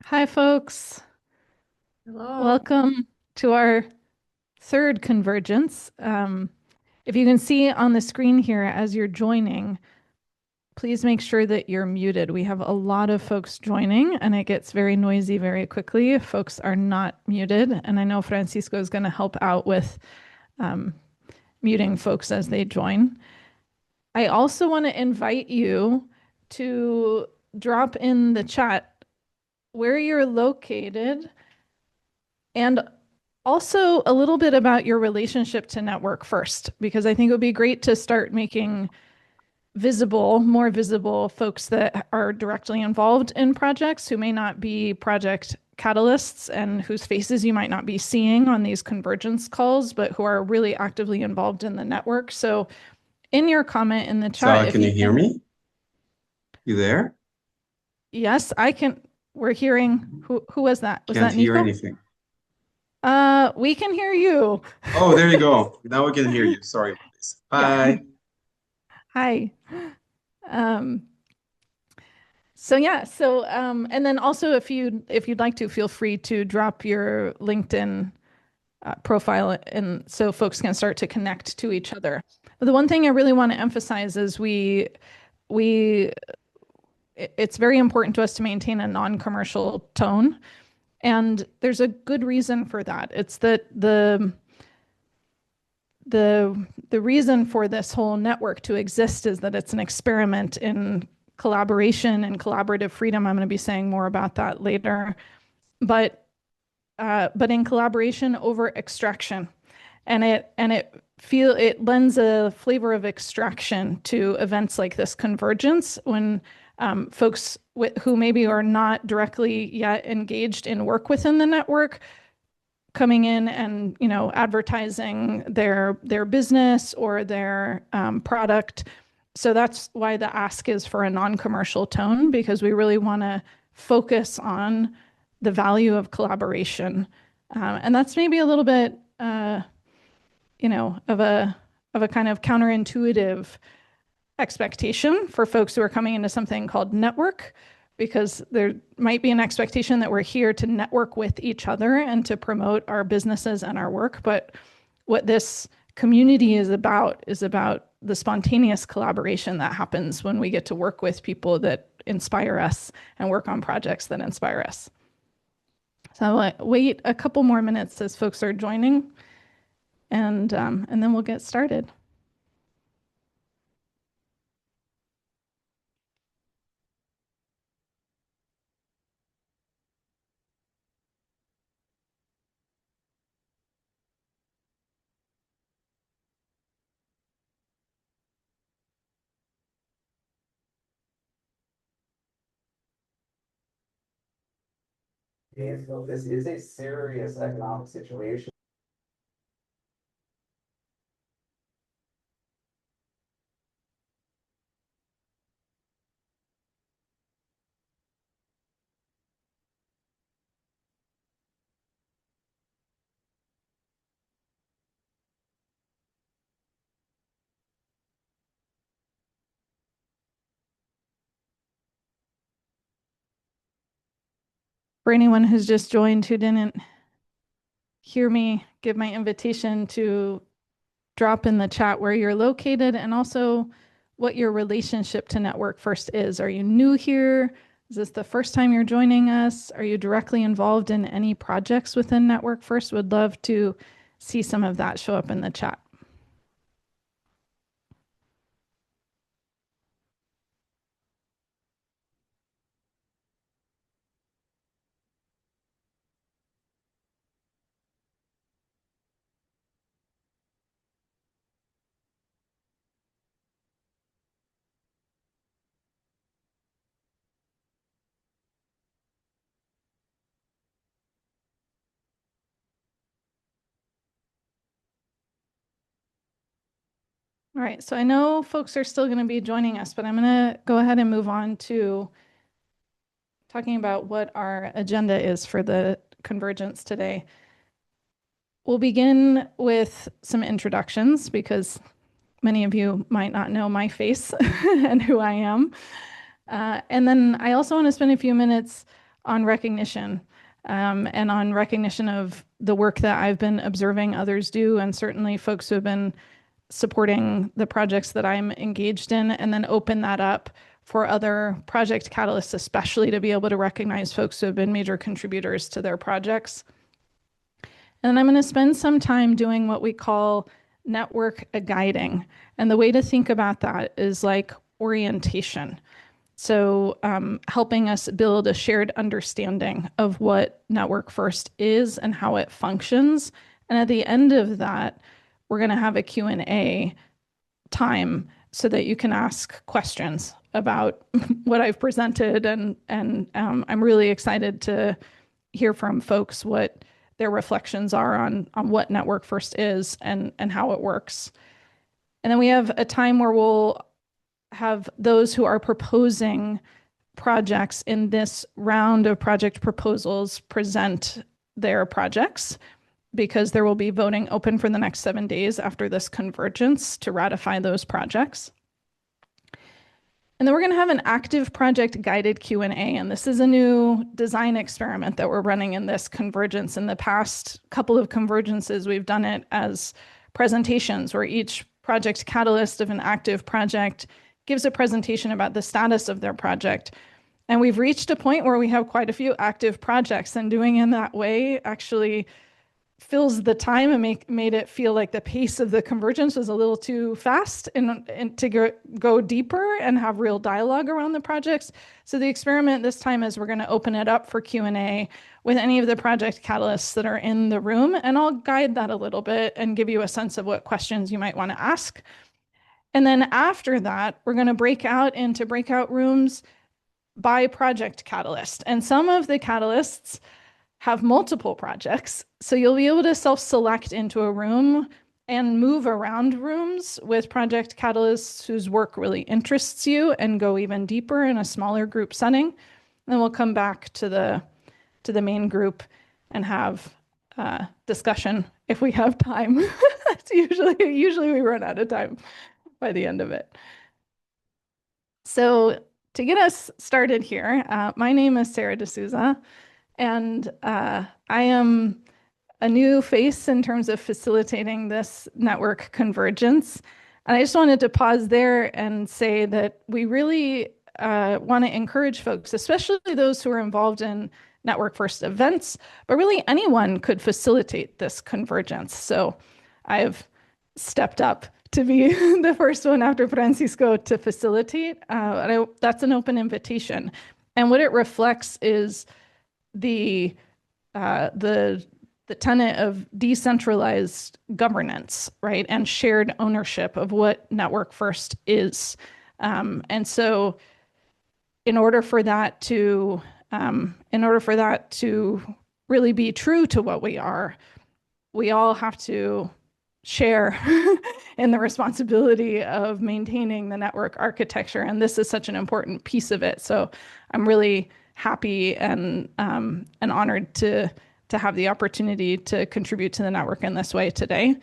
Hi, folks. Hello. Welcome to our third convergence. If you can see on the screen here as you're joining, please make sure that you're muted. We have a lot of folks joining, and it gets very noisy very quickly if folks are not muted. And I know Francisco is going to help out with um, muting folks as they join. I also want to invite you to drop in the chat where you're located and also a little bit about your relationship to Network First, because I think it would be great to start making visible, more visible folks that are directly involved in projects who may not be project catalysts and whose faces you might not be seeing on these convergence calls, but who are really actively involved in the network. So in your comment in the chat, if Can you you hear can, me? You there? yes, I can. We're hearing who was that? Was Can't that hear Nico? anything. We can hear you. Oh, there you go. Now we can hear you. Sorry about this. Yeah. Hi. Hi. Um, and then also if you'd like to, feel free to drop your LinkedIn profile, and so folks can start to connect to each other. But the one thing I really want to emphasize is we it's very important to us to maintain a non-commercial tone, and there's a good reason for that. It's that the reason for this whole network to exist is that it's an experiment in collaboration and collaborative freedom. I'm going to be saying more about that later, but in collaboration over extraction, and it lends a flavor of extraction to events like this convergence when folks who maybe are not directly yet engaged in work within the network coming in and advertising their business or their product. So that's why the ask is for a non-commercial tone, because we really want to focus on the value of collaboration, and that's maybe a little bit of a kind of counterintuitive expectation for folks who are coming into something called network, because there might be an expectation that we're here to network with each other and to promote our businesses and our work. But what this community is about the spontaneous collaboration that happens when we get to work with people that inspire us and work on projects that inspire us. So I'll wait a couple more minutes as folks are joining, and then we'll get started. This is a serious economic situation. For anyone who's just joined who didn't hear me give my invitation, to drop in the chat where you're located and also what your relationship to Network First is. Are you new here? Is this the first time you're joining us? Are you directly involved in any projects within Network First? Would love to see some of that show up in the chat. All right, so I know folks are still going to be joining us, but I'm going to go ahead and move on to talking about what our agenda is for the convergence today. We'll begin with some introductions, because many of you might not know my face and who I am. And then I also want to spend a few minutes on recognition and on recognition of the work that I've been observing others do, and certainly folks who have been supporting the projects that I'm engaged in, and then open that up for other project catalysts, especially to be able to recognize folks who have been major contributors to their projects. And I'm going to spend some time doing what we call network guiding. And the way to think about that is like orientation. So helping us build a shared understanding of what Network First is and how it functions. And at the end of that, we're going to have a Q&A time so that you can ask questions about what I've presented. And I'm really excited to hear from folks what their reflections are on what Network First is and how it works. And then we have a time where we'll have those who are proposing projects in this round of project proposals present their projects, because there will be voting open for the next 7 days after this convergence to ratify those projects. And then we're going to have an active project guided Q&A, and this is a new design experiment that we're running in this convergence. In the past couple of convergences, we've done it as presentations where each project catalyst of an active project gives a presentation about the status of their project. And we've reached a point where we have quite a few active projects, and doing it that way actually fills the time and made it feel like the pace of the convergence was a little too fast and to go deeper and have real dialogue around the projects. So the experiment this time is we're going to open it up for Q&A with any of the project catalysts that are in the room, and I'll guide that a little bit and give you a sense of what questions you might want to ask. And then after that, we're going to break out into breakout rooms by project catalyst. And some of the catalysts have multiple projects. So you'll be able to self-select into a room and move around rooms with project catalysts whose work really interests you and go even deeper in a smaller group setting. And then we'll come back to the main group and have discussion if we have time. It's usually we run out of time by the end of it. So to get us started here, my name is Sarah de Sousa, and I am a new face in terms of facilitating this network convergence. And I just wanted to pause there and say that we really want to encourage folks, especially those who are involved in Network First events, but really anyone could facilitate this convergence. So I've stepped up to be the first one after Francisco to facilitate. That's an open invitation. And what it reflects is the tenet of decentralized governance, right? And shared ownership of what Network First is. And so in order for that to really be true to what we are, we all have to share in the responsibility of maintaining the network architecture. And this is such an important piece of it. So I'm really happy and honored to have the opportunity to contribute to the network in this way today.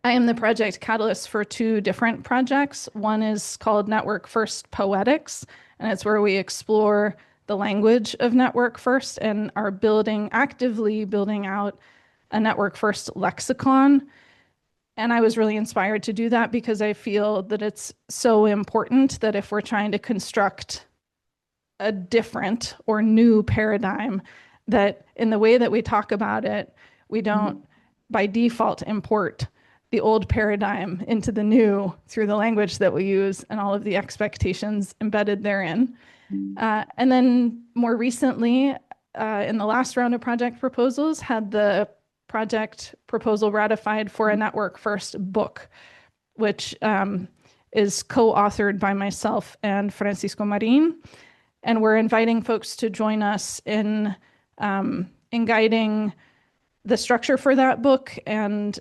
I am the project catalyst for 2 different projects. One is called Network First Poetics, and it's where we explore the language of Network First and are actively building out a Network First lexicon. And I was really inspired to do that because I feel that it's so important that if we're trying to construct a different or new paradigm, that in the way that we talk about it, we don't by default import the old paradigm into the new through the language that we use and all of the expectations embedded therein. And then more recently, in the last round of project proposals, had the project proposal ratified for a Network First book, which is co-authored by myself and Francisco Marin. And we're inviting folks to join us in guiding the structure for that book and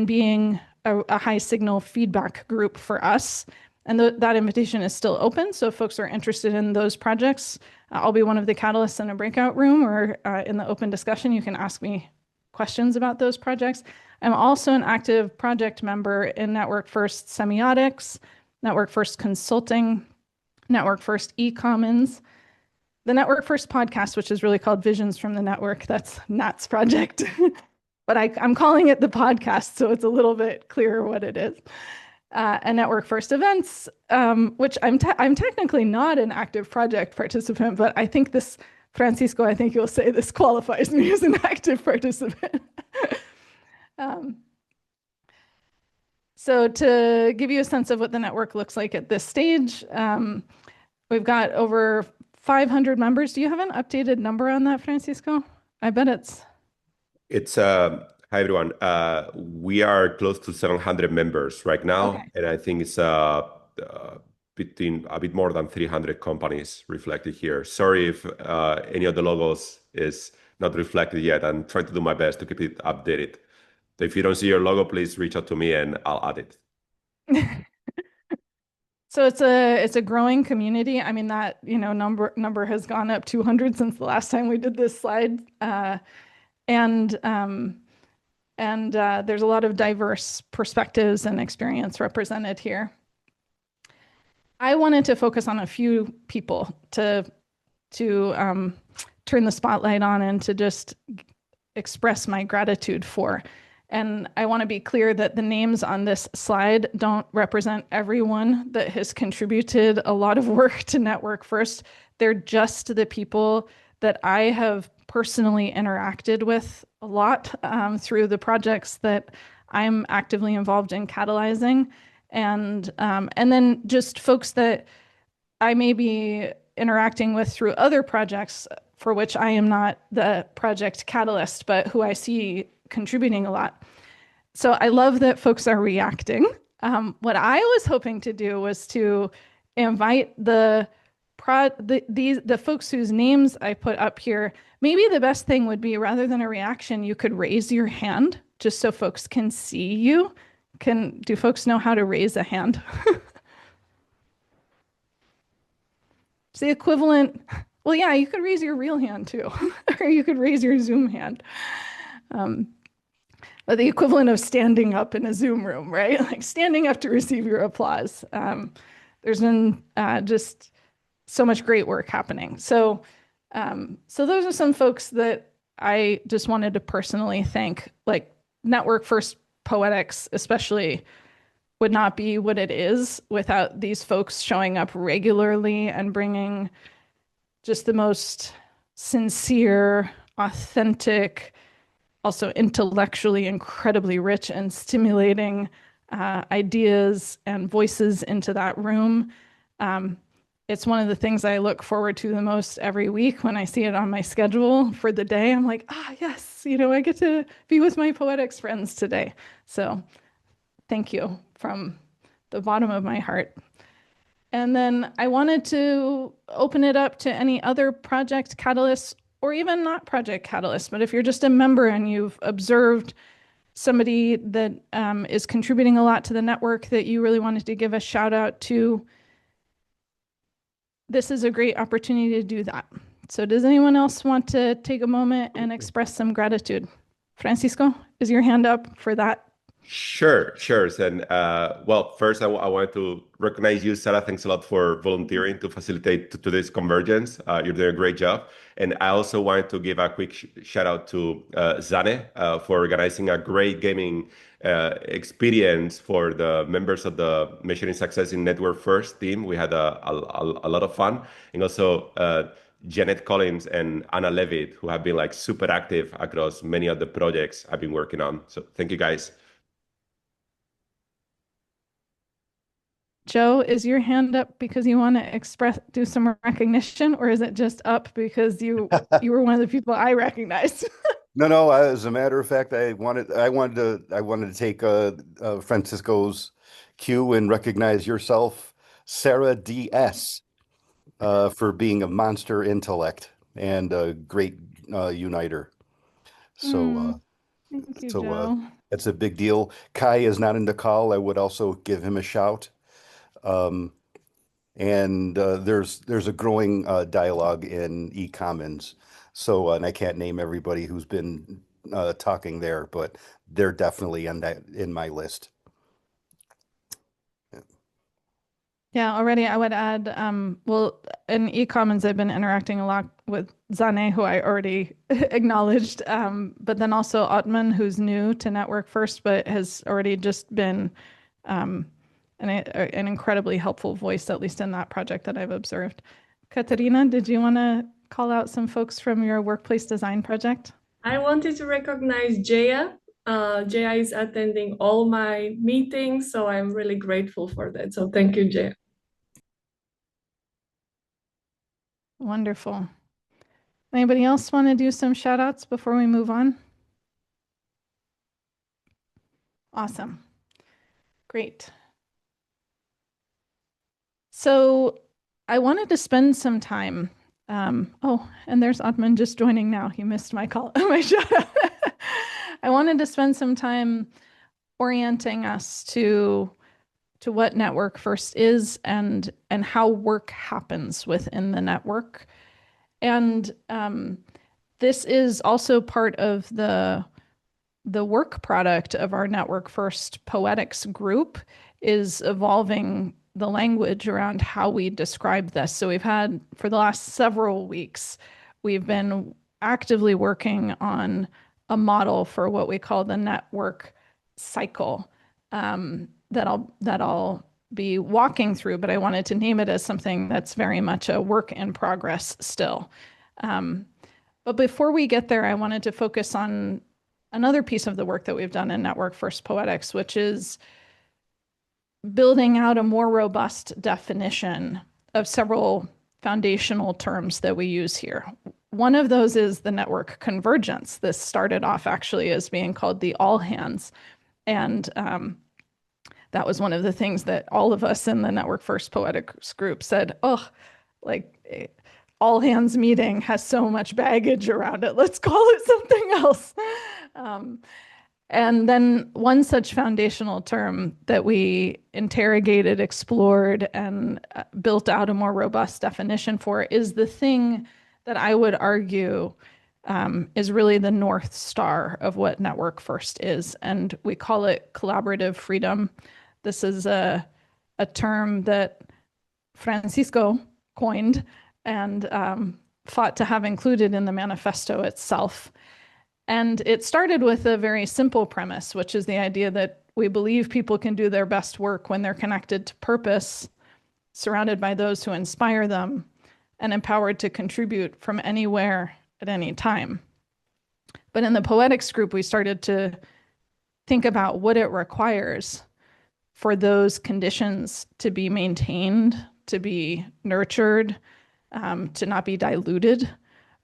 being a high signal feedback group for us. And that invitation is still open. So if folks are interested in those projects, I'll be one of the catalysts in a breakout room, or in the open discussion, you can ask me questions about those projects. I'm also an active project member in Network First Semiotics, Network First Consulting, Network First eCommons, the Network First podcast, which is really called Visions from the Network. That's Nat's project. But I'm calling it the podcast, so it's a little bit clearer what it is. And Network First events, which I'm technically not an active project participant, but I think this, Francisco, I think you'll say this qualifies me as an active participant. So to give you a sense of what the network looks like at this stage, we've got over 500 members. Do you have an updated number on that, Francisco? I bet It's hi everyone. We are close to 700 members right now, Okay. and I think it's between a bit more than 300 companies reflected here. Sorry if any of the logos is not reflected yet. I'm trying to do my best to keep it updated. So if you don't see your logo, please reach out to me and I'll add it. So it's a growing community. I mean, that number has gone up 200 since the last time we did this slide, and there's a lot of diverse perspectives and experience represented here. I wanted to focus on a few people to turn the spotlight on and to just express my gratitude for. And I want to be clear that the names on this slide don't represent everyone that has contributed a lot of work to Network First. They're just the people that I have personally interacted with a lot through the projects that I'm actively involved in catalyzing. And then just folks that I may be interacting with through other projects for which I am not the project catalyst, but who I see contributing a lot. So I love that folks are reacting. What I was hoping to do was to invite the folks whose names I put up here. Maybe the best thing would be, rather than a reaction, you could raise your hand just so folks can see you. Do folks know how to raise a hand? It's the equivalent. Well, yeah, you could raise your real hand too, or you could raise your Zoom hand. But the equivalent of standing up in a Zoom room, right? Like standing up to receive your applause. There's been just so much great work happening. So those are some folks that I just wanted to personally thank. Like Network First Poetics especially would not be what it is without these folks showing up regularly and bringing just the most sincere, authentic, also intellectually incredibly rich and stimulating ideas and voices into that room. It's one of the things I look forward to the most every week when I see it on my schedule for the day. I'm like, yes, I get to be with my poetics friends today. So thank you from the bottom of my heart. And then I wanted to open it up to any other project catalysts, or even not project catalysts, but if you're just a member and you've observed somebody that is contributing a lot to the network that you really wanted to give a shout out to, this is a great opportunity to do that. So does anyone else want to take a moment and express some gratitude? Francisco, is your hand up for that? Sure. And well, first I want to recognize you, Sarah. Thanks a lot for volunteering to facilitate today's convergence. You're doing a great job. And I also wanted to give a quick shout out to Zane for organizing a great gaming experience for the members of the Measuring Success in Network First team. We had a lot of fun. And also Janet Collins and Anna Levitt, who have been like super active across many of the projects I've been working on. So thank you guys. Joe, is your hand up because you want to do some recognition, or is it just up because you were one of the people I recognized? No. As a matter of fact, I wanted to take Francisco's cue and recognize yourself, Sarah DS, for being a monster intellect and a great uniter. So, thank you, Joe. That's a big deal. Kai is not in the call. I would also give him a shout. And there's a growing dialogue in eCommons. So, and I can't name everybody who's been talking there, but they're definitely in my list. Yeah, already I would add, well, in e-commons, I've been interacting a lot with Zane, who I already acknowledged, but then also Otman, who's new to Network First, but has already just been an incredibly helpful voice, at least in that project that I've observed. Katarina, did you want to call out some folks from your workplace design project? I wanted to recognize Jaya. Jaya is attending all my meetings, so I'm really grateful for that. So thank you, Jaya. Wonderful. Anybody else want to do some shout outs before we move on? Awesome. Great. So I wanted to spend some time. Oh, and there's Atman just joining now. He missed my call, my shout out. I wanted to spend some time orienting us to what Network First is and how work happens within the network. And this is also part of the work product of our Network First Poetics group is evolving the language around how we describe this. So we've had, for the last several weeks, we've been actively working on a model for what we call the network cycle that I'll be walking through, but I wanted to name it as something that's very much a work in progress still. But before we get there, I wanted to focus on another piece of the work that we've done in Network First Poetics, which is building out a more robust definition of several foundational terms that we use here. One of those is the network convergence. This started off actually as being called the all hands. And that was one of the things that all of us in the Network First Poetics group said, oh, like all hands meeting has so much baggage around it. Let's call it something else. And then one such foundational term that we interrogated, explored, and built out a more robust definition for is the thing that I would argue is really the North Star of what Network First is. And we call it collaborative freedom. This is a term that Francisco coined and fought to have included in the manifesto itself. And it started with a very simple premise, which is the idea that we believe people can do their best work when they're connected to purpose, surrounded by those who inspire them, and empowered to contribute from anywhere at any time. But in the poetics group, we started to think about what it requires for those conditions to be maintained, to be nurtured, to not be diluted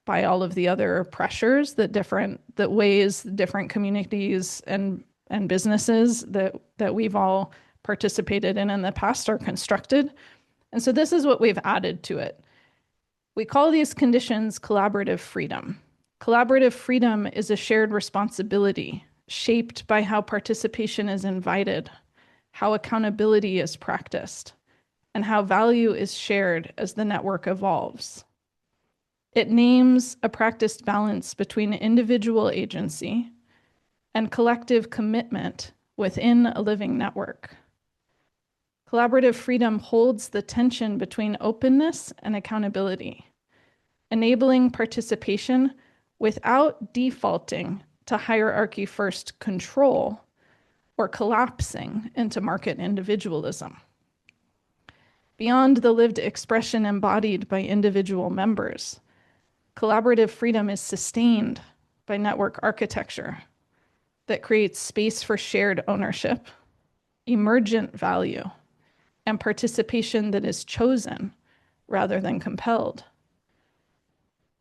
by all of the other pressures that ways different communities and businesses that we've all participated in the past are constructed. And so this is what we've added to it. We call these conditions collaborative freedom. Collaborative freedom is a shared responsibility shaped by how participation is invited, how accountability is practiced, and how value is shared as the network evolves. It names a practiced balance between individual agency and collective commitment within a living network. Collaborative freedom holds the tension between openness and accountability, enabling participation without defaulting to hierarchy-first control or collapsing into market individualism. Beyond the lived expression embodied by individual members, collaborative freedom is sustained by network architecture that creates space for shared ownership, emergent value, and participation that is chosen rather than compelled.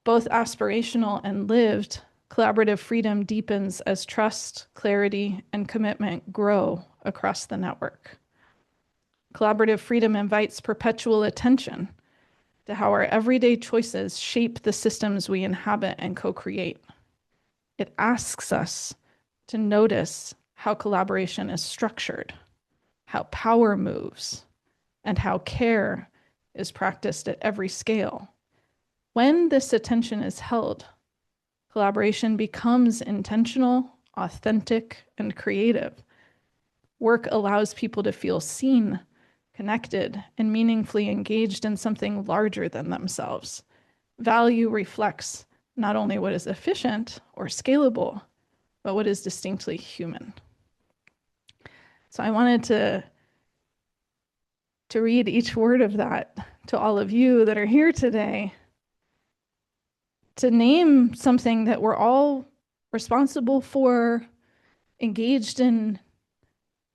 Both aspirational and lived, collaborative freedom deepens as trust, clarity, and commitment grow across the network. Collaborative freedom invites perpetual attention to how our everyday choices shape the systems we inhabit and co-create. It asks us to notice how collaboration is structured, how power moves, and how care is practiced at every scale. When this attention is held, collaboration becomes intentional, authentic, and creative. Work allows people to feel seen, connected, and meaningfully engaged in something larger than themselves. Value reflects not only what is efficient or scalable, but what is distinctly human. So I wanted to read each word of that to all of you that are here today, to name something that we're all responsible for, engaged in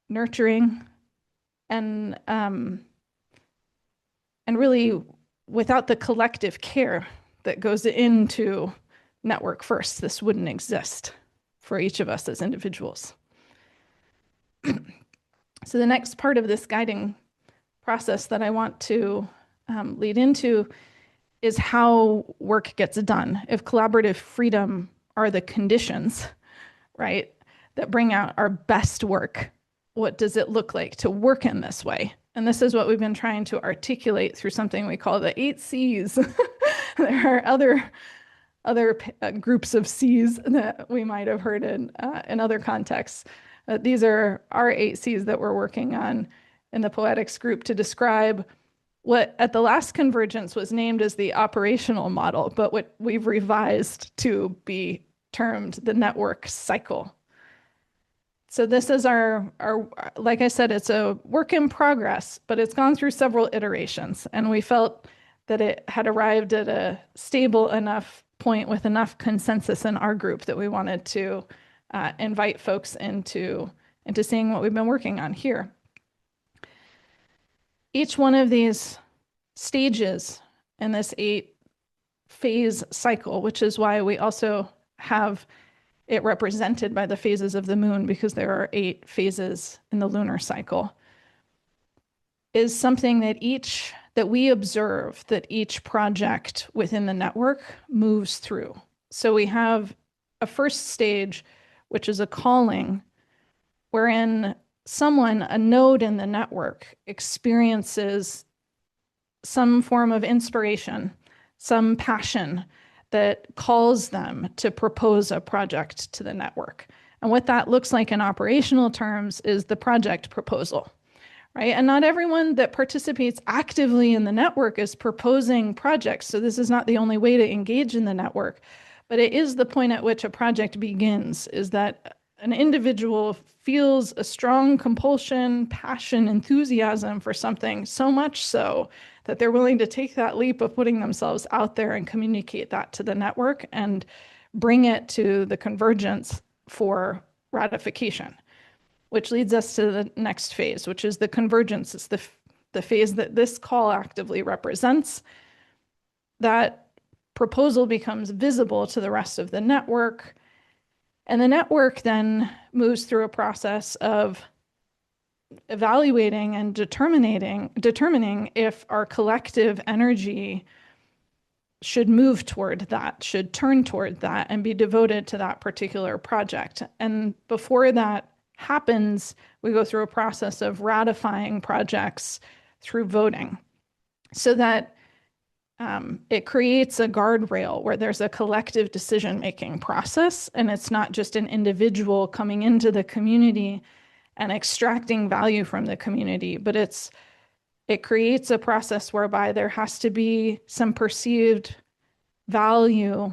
nurturing, and really without the collective care that goes into Network First, this wouldn't exist for each of us as individuals. So the next part of this guiding process that I want to lead into is how work gets done. If collaborative freedom are the conditions, right, that bring out our best work, what does it look like to work in this way? And this is what we've been trying to articulate through something we call the 8 C's. There are other groups of C's that we might have heard in other contexts. These are our 8 C's that we're working on in the Poetics group to describe what at the last convergence was named as the operational model, but what we've revised to be termed the network cycle. So this is our, like I said, it's a work in progress, but it's gone through several iterations, and we felt that it had arrived at a stable enough point with enough consensus in our group that we wanted to invite folks into seeing what we've been working on here. Each one of these stages in this 8-phase cycle, which is why we also have it represented by the phases of the moon, because there are 8 phases in the lunar cycle, is something that we observe that each project within the network moves through. So we have a first stage, which is a calling, wherein a node in the network, experiences some form of inspiration, some passion that calls them to propose a project to the network. And what that looks like in operational terms is the project proposal, right? And not everyone that participates actively in the network is proposing projects. So this is not the only way to engage in the network, but it is the point at which a project begins, is that an individual feels a strong compulsion, passion, enthusiasm for something, so much so that they're willing to take that leap of putting themselves out there and communicate that to the network and bring it to the convergence for ratification, which leads us to the next phase, which is the convergence. It's the phase that this call actively represents. That proposal becomes visible to the rest of the network. And the network then moves through a process of evaluating and determining if our collective energy should move toward that, should turn toward that, and be devoted to that particular project. And before that happens, we go through a process of ratifying projects through voting, so that it creates a guardrail where there's a collective decision-making process, and it's not just an individual coming into the community and extracting value from the community, but it creates a process whereby there has to be some perceived value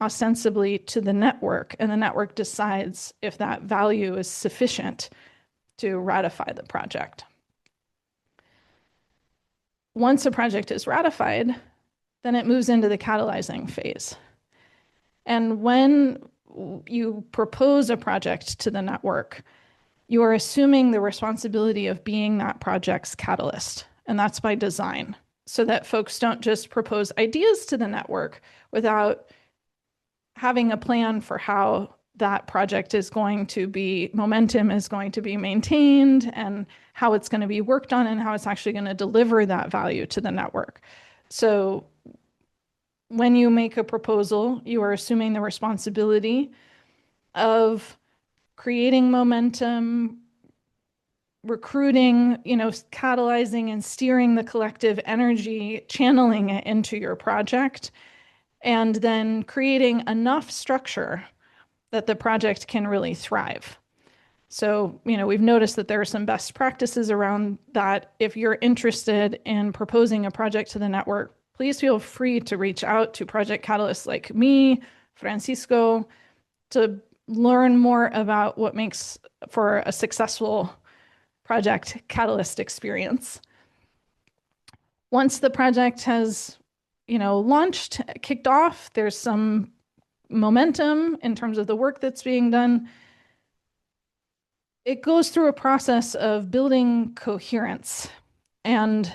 ostensibly to the network, and the network decides if that value is sufficient to ratify the project. Once a project is ratified, then it moves into the catalyzing phase. And when you propose a project to the network, you are assuming the responsibility of being that project's catalyst. And that's by design, so that folks don't just propose ideas to the network without having a plan for how that project is going to be, momentum is going to be maintained, and how it's going to be worked on, and how it's actually going to deliver that value to the network. So when you make a proposal, you are assuming the responsibility of creating momentum, recruiting, catalyzing and steering the collective energy, channeling it into your project, and then creating enough structure that the project can really thrive. So, we've noticed that there are some best practices around that. If you're interested in proposing a project to the network, please feel free to reach out to project catalysts like me, Francisco, to learn more about what makes for a successful project catalyst experience. Once the project has, launched, kicked off, there's some momentum in terms of the work that's being done. It goes through a process of building coherence. And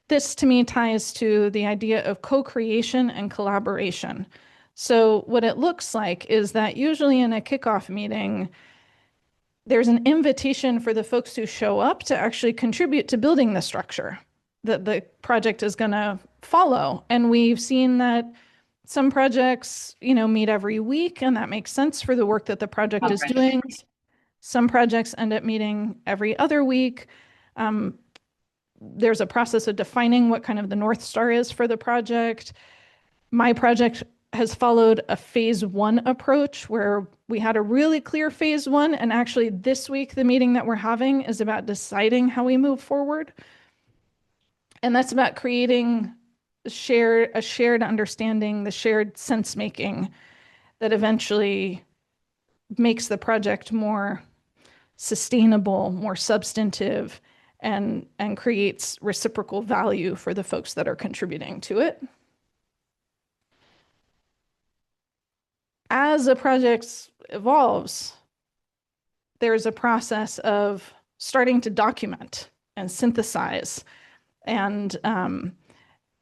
this to me ties to the idea of co-creation and collaboration. So what it looks like is that usually in a kickoff meeting, there's an invitation for the folks who show up to actually contribute to building the structure that the project is going to follow. And we've seen that some projects, meet every week, and that makes sense for the work that the project is doing. Some projects end up meeting every other week. There's a process of defining what kind of the North Star is for the project. My project has followed a phase 1 approach where we had a really clear phase 1. And actually this week, the meeting that we're having is about deciding how we move forward. And that's about creating a shared understanding, the shared sense making that eventually makes the project more sustainable, more substantive, and creates reciprocal value for the folks that are contributing to it. As a project evolves, there's a process of starting to document and synthesize, and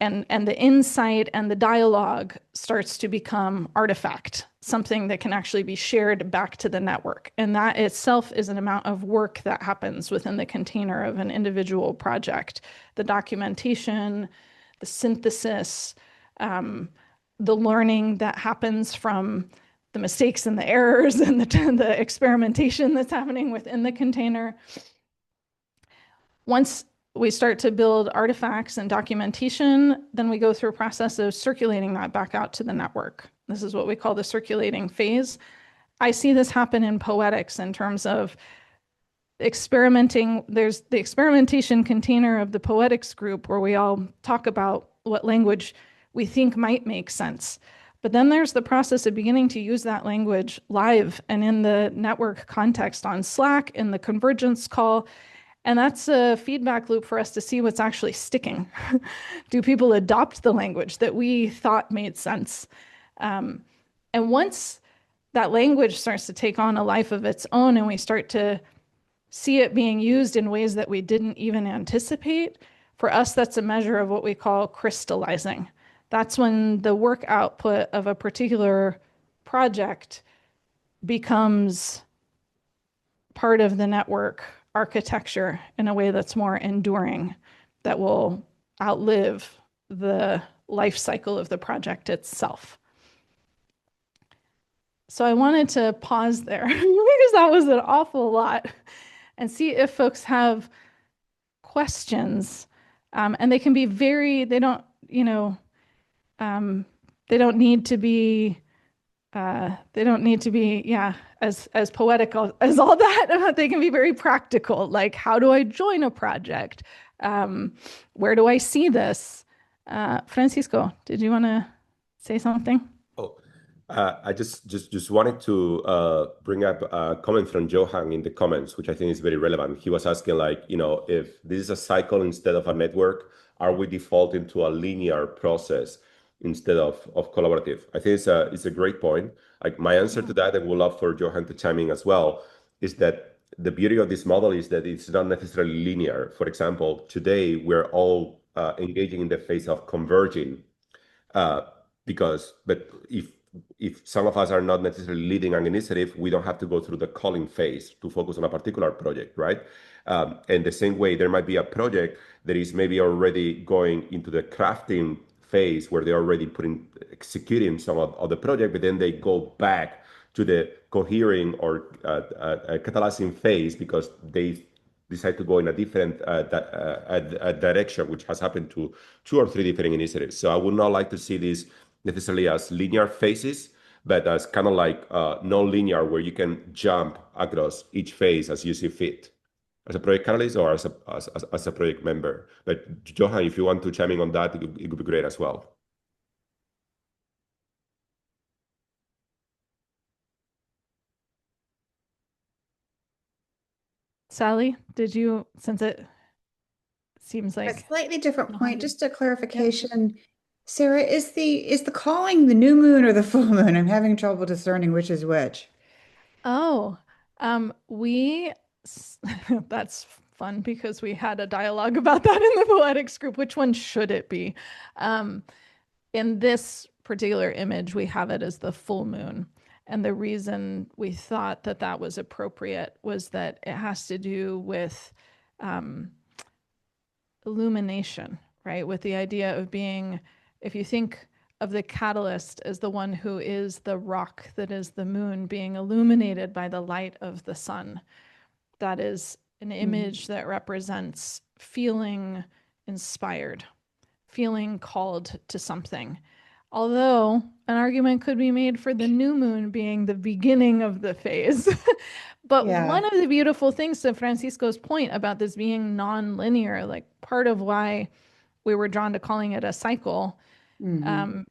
the insight and the dialogue starts to become artifact, something that can actually be shared back to the network. And that itself is an amount of work that happens within the container of an individual project. The documentation, the synthesis, the learning that happens from the mistakes and the errors and the experimentation that's happening within the container. Once we start to build artifacts and documentation, then we go through a process of circulating that back out to the network. This is what we call the circulating phase. I see this happen in poetics in terms of experimenting. There's the experimentation container of the poetics group where we all talk about what language we think might make sense. But then there's the process of beginning to use that language live and in the network context on Slack, in the convergence call. And that's a feedback loop for us to see what's actually sticking. Do people adopt the language that we thought made sense? And once that language starts to take on a life of its own and we start to see it being used in ways that we didn't even anticipate, for us, that's a measure of what we call crystallizing. That's when the work output of a particular project becomes part of the network architecture in a way that's more enduring, that will outlive the life cycle of the project itself. So I wanted to pause there because that was an awful lot, and see if folks have questions. And they can be they don't need to be as poetic as all that. They can be very practical, like, how do I join a project? Where do I see this? Francisco, did you want to say something? I just wanted to bring up a comment from Johan in the comments, which I think is very relevant. He was asking, like, if this is a cycle instead of a network, are we defaulting to a linear process instead of collaborative? I think it's a great point. Like, my answer to that, and we'll love for Johan to chime in as well, is that the beauty of this model is that it's not necessarily linear. For example, today we're all engaging in the phase of converging, but if some of us are not necessarily leading an initiative, we don't have to go through the calling phase to focus on a particular project, right? And the same way, there might be a project that is maybe already going into the crafting phase where they're already executing some of the project, but then they go back to the cohering or catalyzing phase because they decide to go in a different direction, which has happened to 2 or 3 different initiatives. So I would not like to see this necessarily as linear phases, but as kind of like non-linear, where you can jump across each phase as you see fit, as a project catalyst or as a project member. But Johan, if you want to chime in on that, it would be great as well. Sally, did you, since it seems A like slightly different Johan point, did- just a clarification. Sarah, is the calling the new moon or the full moon? I'm having trouble discerning which is which. Oh, we, that's fun because we had a dialogue about that in the poetics group. Which one should it be? In this particular image, we have it as the full moon. And the reason we thought that that was appropriate was that it has to do with illumination, right? With the idea of being, if you think of the catalyst as the one who is the rock that is the moon being illuminated by the light of the sun, that is an image that represents feeling inspired, feeling called to something. Although an argument could be made for the new moon being the beginning of the phase. But Yeah. one of the beautiful things to Francisco's point about this being non-linear, like part of why we were drawn to calling it a cycle,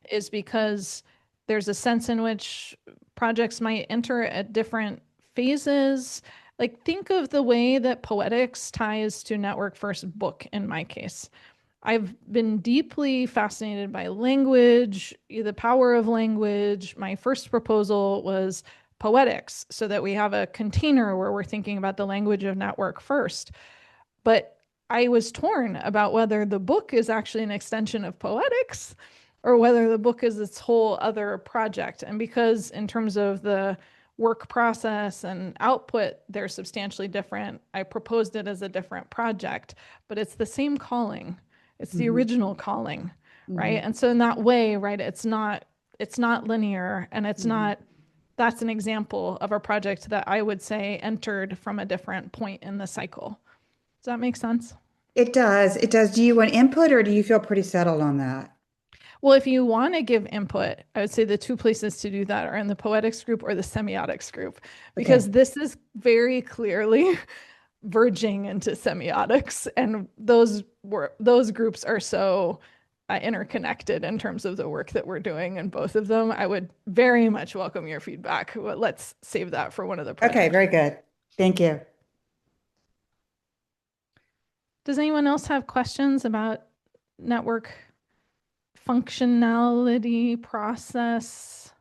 is because there's a sense in which projects might enter at different phases. Like think of the way that poetics ties to Network First book in my case. I've been deeply fascinated by language, the power of language. My first proposal was poetics, so that we have a container where we're thinking about the language of Network First. But I was torn about whether the book is actually an extension of poetics or whether the book is its whole other project. And because in terms of the work process and output, they're substantially different, I proposed it as a different project, but it's the same calling. It's the original calling, right? And so in that way, right, it's not linear, and it's not, that's an example of a project that I would say entered from a different point in the cycle. Does that make sense? It does. It does. Do you want input or do you feel pretty settled on that? Well, if you want to give input, I would say the two places to do that are in the poetics group or the semiotics group, because this is very clearly verging into semiotics, and those groups are so interconnected in terms of the work that we're doing in both of them. I would very much welcome your feedback. Well, let's save that for one of the projects. Okay, very good. Thank you. Does anyone else have questions about network functionality process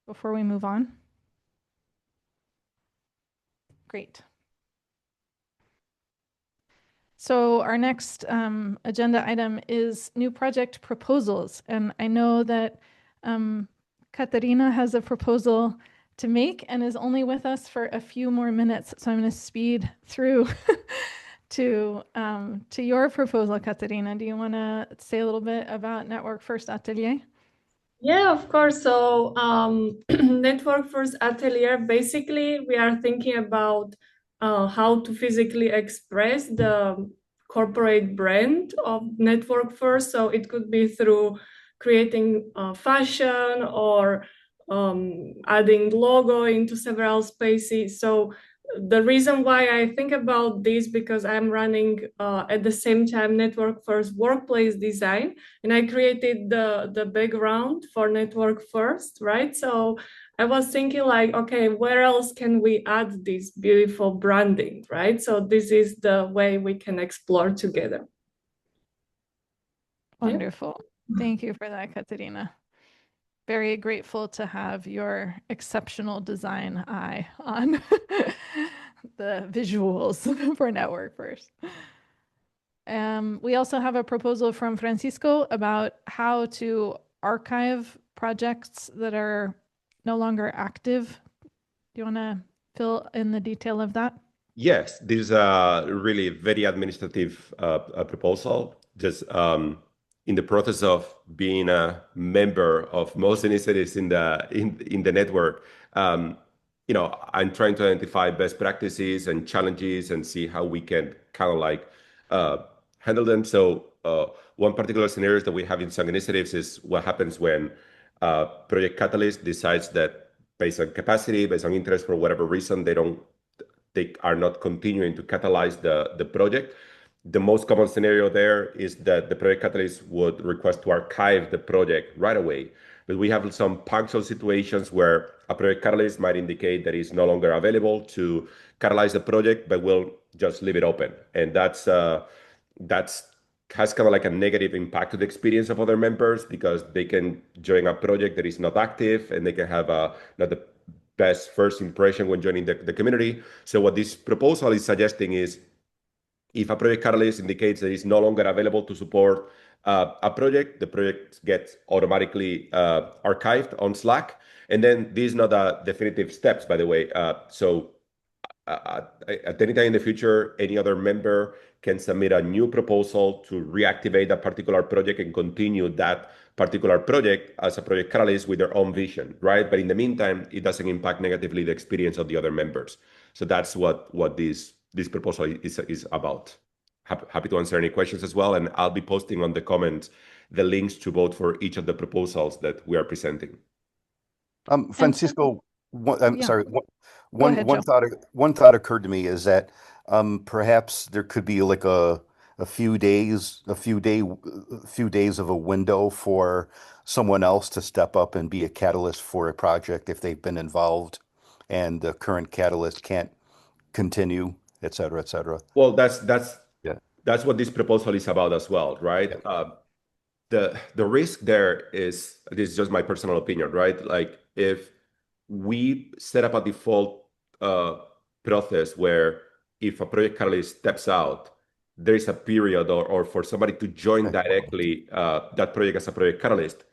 before we move on? Great. So our next agenda item is new project proposals. And I know that Katarina has a proposal to make and is only with us for a few more minutes. So I'm going to speed through to your proposal, Katarina. Do you want to say a little bit about Network First Atelier? Yeah, of course. So Network First Atelier, basically, we are thinking about how to physically express the corporate brand of Network First. So it could be through creating fashion or adding logo into several spaces. So the reason why I think about this, because I'm running at the same time Network First workplace design, and I created the background for Network First, right? So I was thinking like, okay, where else can we add this beautiful branding, right? So this is the way we can explore together. Wonderful. Thank you for that, Katarina. Very grateful to have your exceptional design eye on the visuals for Network First. We also have a proposal from Francisco about how to archive projects that are no longer active. Do you want to fill in the detail of that? Yes, this is a really very administrative proposal. Just in the process of being a member of most initiatives in the network, I'm trying to identify best practices and challenges and see how we can kind of like handle them. So one particular scenario that we have in some initiatives is what happens when Project Catalyst decides that based on capacity, based on interest, for whatever reason, they are not continuing to catalyze the project. The most common scenario there is that the Project Catalyst would request to archive the project right away. But we have some punctual situations where a Project Catalyst might indicate that it's no longer available to catalyze the project, but will just leave it open. And that's has kind of like a negative impact to the experience of other members, because they can join a project that is not active, and they can have not the best first impression when joining the community. So what this proposal is suggesting is, if a project catalyst indicates that it's no longer available to support a project, the project gets automatically archived on Slack. And then these are not the definitive steps, by the way. So at any time in the future, any other member can submit a new proposal to reactivate a particular project and continue that particular project as a project catalyst with their own vision, right? But in the meantime, it doesn't impact negatively the experience of the other members. So that's what this proposal is about. Happy to answer any questions as well, and I'll be posting on the comments the links to vote for each of the proposals that we are presenting. Francisco, I'm Yeah. sorry. Go ahead, Joe. One thought occurred to me is that perhaps there could be like a few days of a window for someone else to step up and be a catalyst for a project if they've been involved and the current catalyst can't continue, et cetera, et cetera. Well, that's Yeah. that's what this proposal is about as well, right? The risk there is, this is just my personal opinion, right? Like, if we set up a default process where if a project catalyst steps out, there is a period or for somebody to join directly that project as a project catalyst,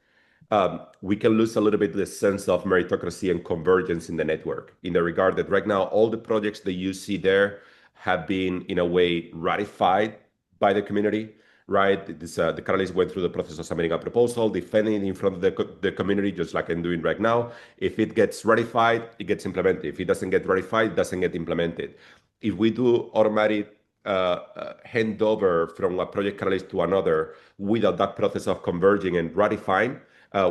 we can lose a little bit the sense of meritocracy and convergence in the network, in the regard that right now all the projects that you see there have been in a way ratified by the community, right? The catalyst went through the process of submitting a proposal, defending it in front of the community, just like I'm doing right now. If it gets ratified, it gets implemented. If it doesn't get ratified, it doesn't get implemented. If we do automatic handover from a project catalyst to another without that process of converging and ratifying,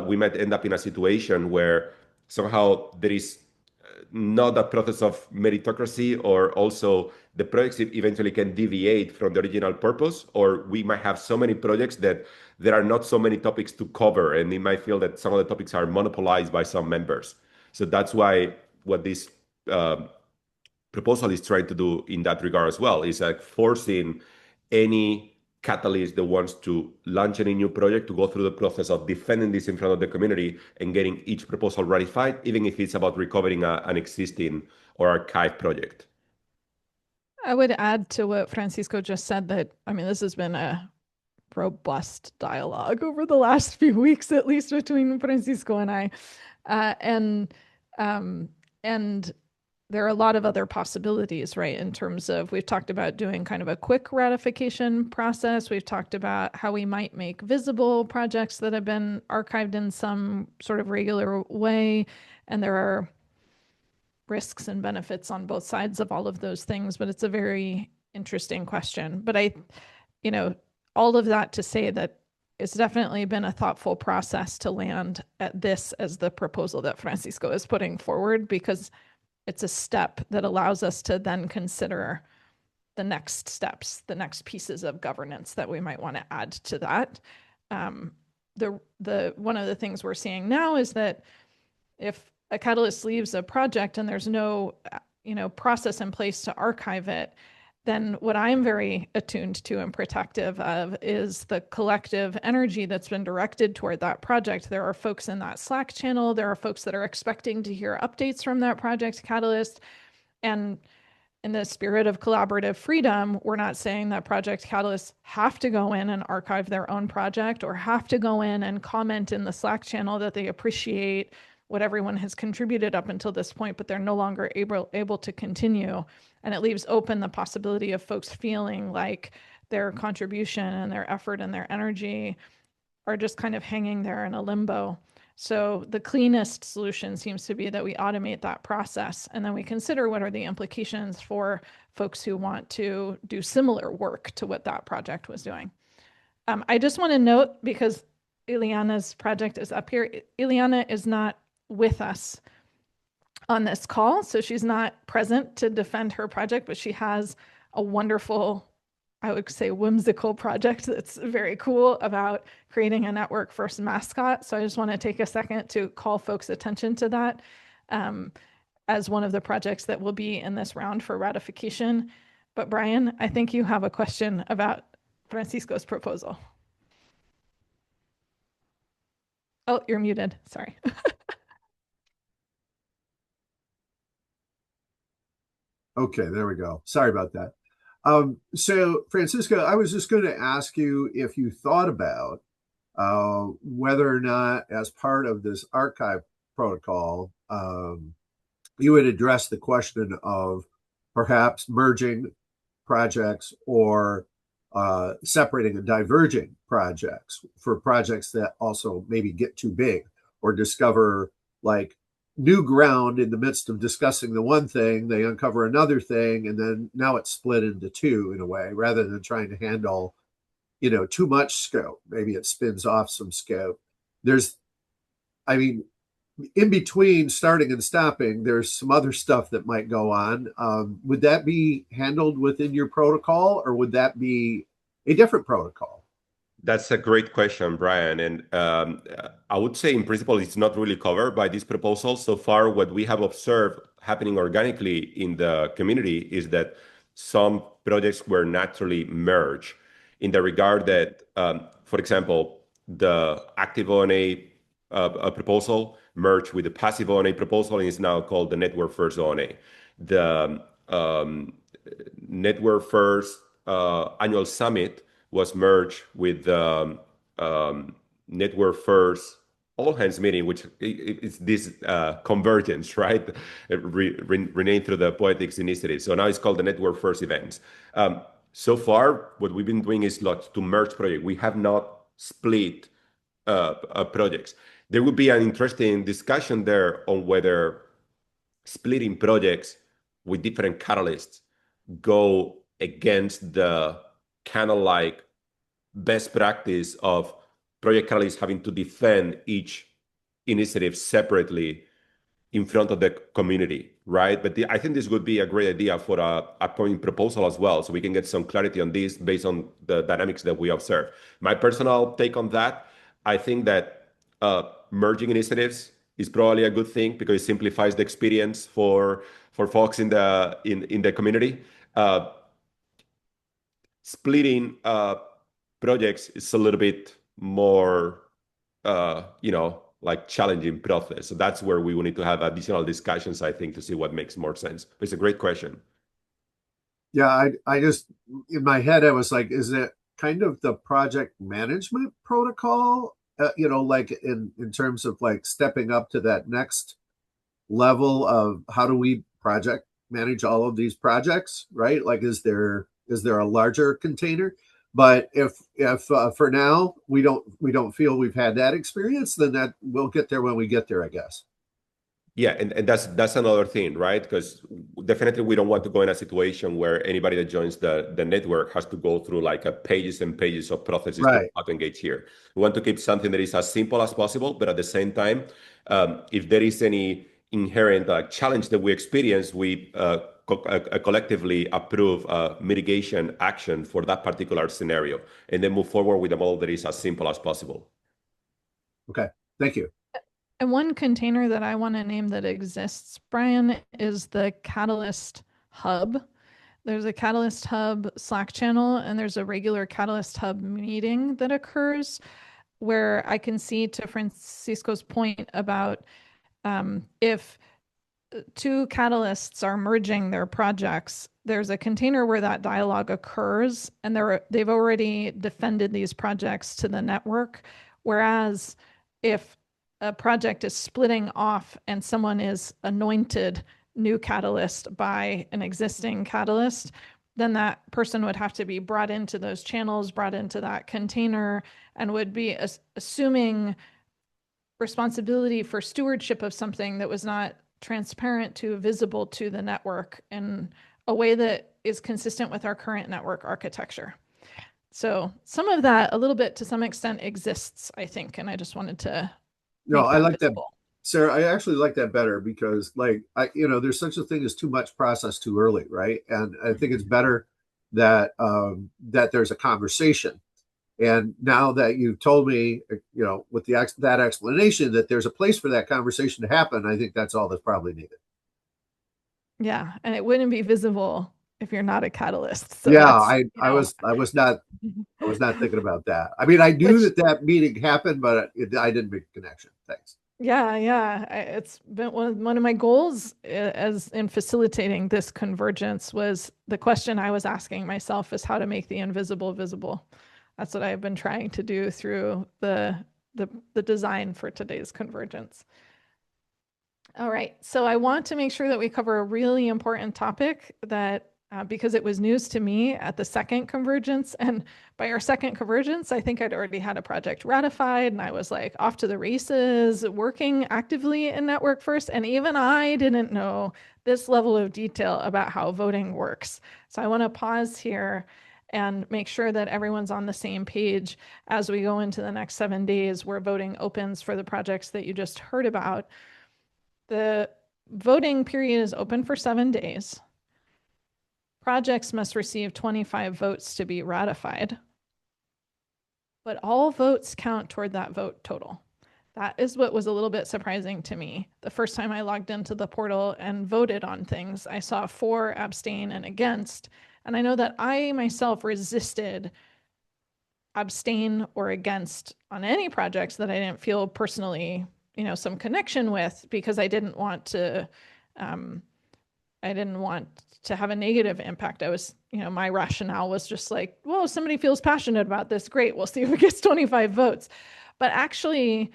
we might end up in a situation where somehow there is not a process of meritocracy, or also the projects eventually can deviate from the original purpose, or we might have so many projects that there are not so many topics to cover, and we might feel that some of the topics are monopolized by some members. So that's why what this proposal is trying to do in that regard as well is like forcing any catalyst that wants to launch any new project to go through the process of defending this in front of the community and getting each proposal ratified, even if it's about recovering an existing or archived project. I would add to what Francisco just said that, I mean, this has been a robust dialogue over the last few weeks, at least between Francisco and I. And there are a lot of other possibilities, right? In terms of, we've talked about doing kind of a quick ratification process. We've talked about how we might make visible projects that have been archived in some sort of regular way. And there are risks and benefits on both sides of all of those things, but it's a very interesting question. But all of that to say that it's definitely been a thoughtful process to land at this as the proposal that Francisco is putting forward, because it's a step that allows us to then consider the next steps, the next pieces of governance that we might want to add to that. One of the things we're seeing now is that if a catalyst leaves a project and there's no process in place to archive it, then what I'm very attuned to and protective of is the collective energy that's been directed toward that project. There are folks in that Slack channel. There are folks that are expecting to hear updates from that project catalyst. And in the spirit of collaborative freedom, we're not saying that project catalysts have to go in and archive their own project or have to go in and comment in the Slack channel that they appreciate what everyone has contributed up until this point, but they're no longer able to continue. And it leaves open the possibility of folks feeling like their contribution and their effort and their energy are just kind of hanging there in a limbo. So the cleanest solution seems to be that we automate that process, and then we consider what are the implications for folks who want to do similar work to what that project was doing. I just want to note, because Ileana's project is up here. Ileana is not with us on this call, so she's not present to defend her project, but she has a wonderful, I would say, whimsical project that's very cool about creating a network first mascot. So I just want to take a second to call folks' attention to that as one of the projects that will be in this round for ratification. But Brian, I think you have a question about Francisco's proposal. Oh, you're muted. Sorry. Okay, there we go. Sorry about that. So Francisco, I was just going to ask you if you thought about whether or not, as part of this archive protocol, you would address the question of perhaps merging projects or separating and diverging projects for projects that also maybe get too big or discover like new ground in the midst of discussing the one thing, they uncover another thing, and then now it's split into two in a way, rather than trying to handle, too much scope. Maybe it spins off some scope. I mean, in between starting and stopping, there's some other stuff that might go on. Would that be handled within your protocol, or would that be a different protocol? That's a great question, Brian. And I would say, in principle, it's not really covered by this proposal. So far, what we have observed happening organically in the community is that some projects were naturally merged in the regard that, for example, the active ONA proposal merged with the passive ONA proposal and is now called the Network First ONA. The Network First annual summit was merged with the Network First all hands meeting, which is this convergence, right? Renamed through the Poetics Initiative. So now it's called the Network First events. So far, what we've been doing is to merge projects. We have not split projects. There would be an interesting discussion there on whether splitting projects with different catalysts go against the kind of like best practice of project catalysts having to defend each initiative separately in front of the community, right? But I think this would be a great idea for a upcoming proposal as well, so we can get some clarity on this based on the dynamics that we observe. My personal take on that, I think that merging initiatives is probably a good thing because it simplifies the experience for folks in the community. Splitting projects is a little bit more, like challenging process. So that's where we will need to have additional discussions, I think, to see what makes more sense. But it's a great question. Yeah, I just, in my head, I was like, is it kind of the project management protocol, like in terms of like stepping up to that next level of how do we project manage all of these projects, right? Like, is there a larger container? But if for now we don't feel we've had that experience, then that we'll get there when we get there, I guess. Yeah, and that's another thing, right? Because definitely we don't want to go in a situation where anybody that joins the network has to go through like pages and pages of processes Right. to engage here. We want to keep something that is as simple as possible, but at the same time, if there is any inherent challenge that we experience, we collectively approve mitigation action for that particular scenario, and then move forward with a model that is as simple as possible. Okay, thank you. And one container that I want to name that exists, Brian, is the Catalyst Hub. There's a Catalyst Hub Slack channel, and there's a regular Catalyst Hub meeting that occurs where I can see, to Francisco's point about if two catalysts are merging their projects, there's a container where that dialogue occurs, and they've already defended these projects to the network. Whereas if a project is splitting off and someone is anointed new catalyst by an existing catalyst, then that person would have to be brought into those channels, brought into that container, and would be assuming responsibility for stewardship of something that was not transparent to visible to the network in a way that is consistent with our current network architecture. So some of that, a little bit to some extent, exists, I think, and I just wanted to No, make I like that, visible. Sarah. I actually like that better because, like, there's such a thing as too much process too early, right? And I think it's better that there's a conversation. And now that you've told me, with that explanation, that there's a place for that conversation to happen, I think that's all that's probably needed. Yeah, and it wouldn't be visible if you're not a catalyst. So Yeah, that's, I was not thinking about that. I mean, I knew Which- that meeting happened, but I didn't make a connection. Thanks. Yeah. It's been one of my goals as in facilitating this convergence was the question I was asking myself is how to make the invisible visible. That's what I've been trying to do through the design for today's convergence. All right, so I want to make sure that we cover a really important topic that because it was news to me at the second convergence, and by our second convergence, I think I'd already had a project ratified, and I was like off to the races, working actively in Network First, and even I didn't know this level of detail about how voting works. So I want to pause here and make sure that everyone's on the same page as we go into the next 7 days where voting opens for the projects that you just heard about. The voting period is open for 7 days. Projects must receive 25 votes to be ratified, but all votes count toward that vote total. That is what was a little bit surprising to me. The first time I logged into the portal and voted on things, I saw for, abstain, and against. And I know that I myself resisted abstain or against on any projects that I didn't feel personally, some connection with because I didn't want to have a negative impact. I was, my rationale was just like, well, if somebody feels passionate about this, great, we'll see if it gets 25 votes. But actually,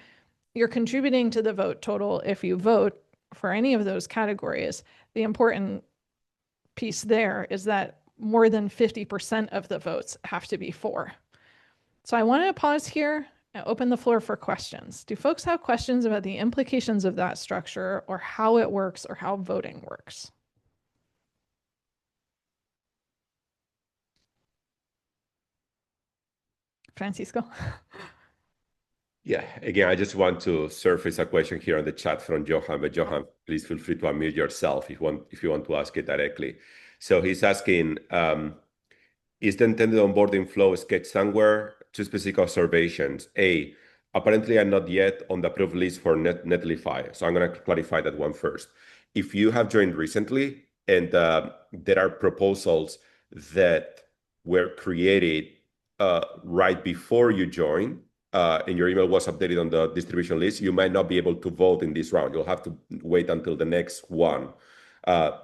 you're contributing to the vote total if you vote for any of those categories. The important piece there is that more than 50% of the votes have to be for. So I want to pause here and open the floor for questions. Do folks have questions about the implications of that structure or how it works or how voting works? Francisco? Yeah, again, I just want to surface a question here on the chat from Johan, but Johan, please feel free to unmute yourself if you want to ask it directly. So he's asking, is the intended onboarding flow sketched somewhere? Two specific observations. A, apparently I'm not yet on the approved list for Netlify. So I'm going to clarify that one first. If you have joined recently and there are proposals that were created right before you join, and your email was updated on the distribution list, you might not be able to vote in this round. You'll have to wait until the next one.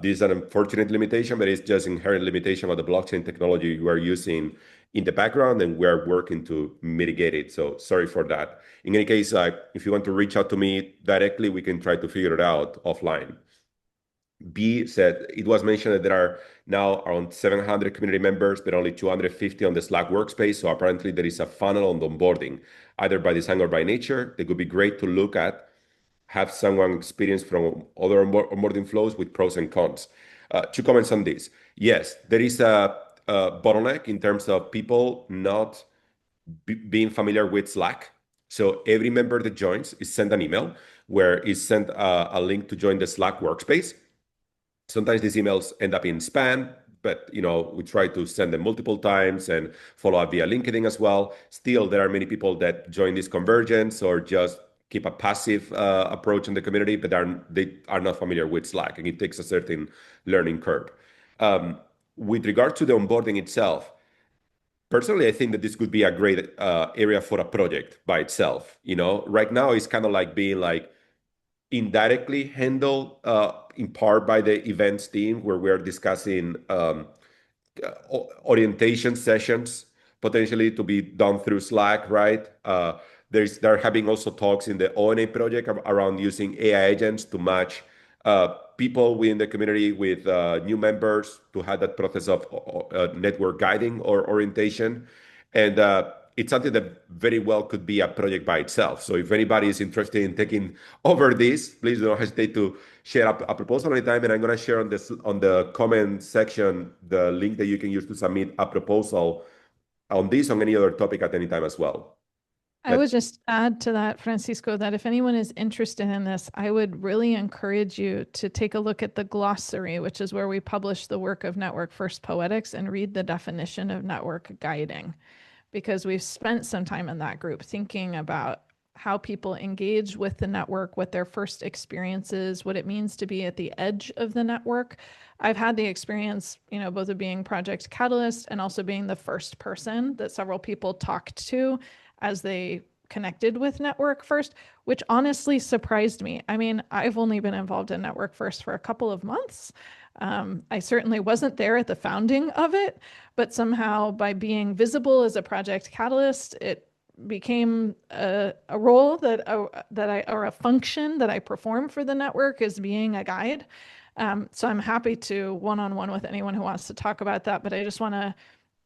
This is an unfortunate limitation, but it's just inherent limitation of the blockchain technology you are using in the background, and we're working to mitigate it. So sorry for that. In any case, if you want to reach out to me directly, we can try to figure it out offline. B said it was mentioned that there are now around 700 community members, but only 250 on the Slack workspace. So apparently there is a funnel on the onboarding, either by design or by nature. They could be great to look at, have someone experienced from other onboarding flows with pros and cons. 2 comments on this. Yes, there is a bottleneck in terms of people not being familiar with Slack. So every member that joins is sent an email where is sent a link to join the Slack workspace. Sometimes these emails end up in spam, but we try to send them multiple times and follow up via LinkedIn as well. Still, there are many people that join this convergence or just keep a passive approach in the community, but they are not familiar with Slack, and it takes a certain learning curve. With regard to the onboarding itself, personally, I think that this could be a great area for a project by itself. Right now it's kind of like being indirectly handled in part by the events team, where we're discussing orientation sessions potentially to be done through Slack, right? They're having also talks in the ONA project around using AI agents to match people within the community with new members to have that process of network guiding or orientation. And it's something that very well could be a project by itself. So if anybody is interested in taking over this, please don't hesitate to share a proposal anytime. And I'm going to share on the comment section the link that you can use to submit a proposal on this, on any other topic at any time as well. I would just add to that, Francisco, that if anyone is interested in this, I would really encourage you to take a look at the glossary, which is where we publish the work of Network First Poetics, and read the definition of network guiding, because we've spent some time in that group thinking about how people engage with the network, what their first experiences, what it means to be at the edge of the network. I've had the experience, both of being Project Catalyst and also being the first person that several people talked to as they connected with Network First, which honestly surprised me. I mean, I've only been involved in Network First for a couple of months. I certainly wasn't there at the founding of it, but somehow by being visible as a Project Catalyst, it became a role or a function that I perform for the network, as being a guide. So I'm happy to one-on-one with anyone who wants to talk about that, but I just want to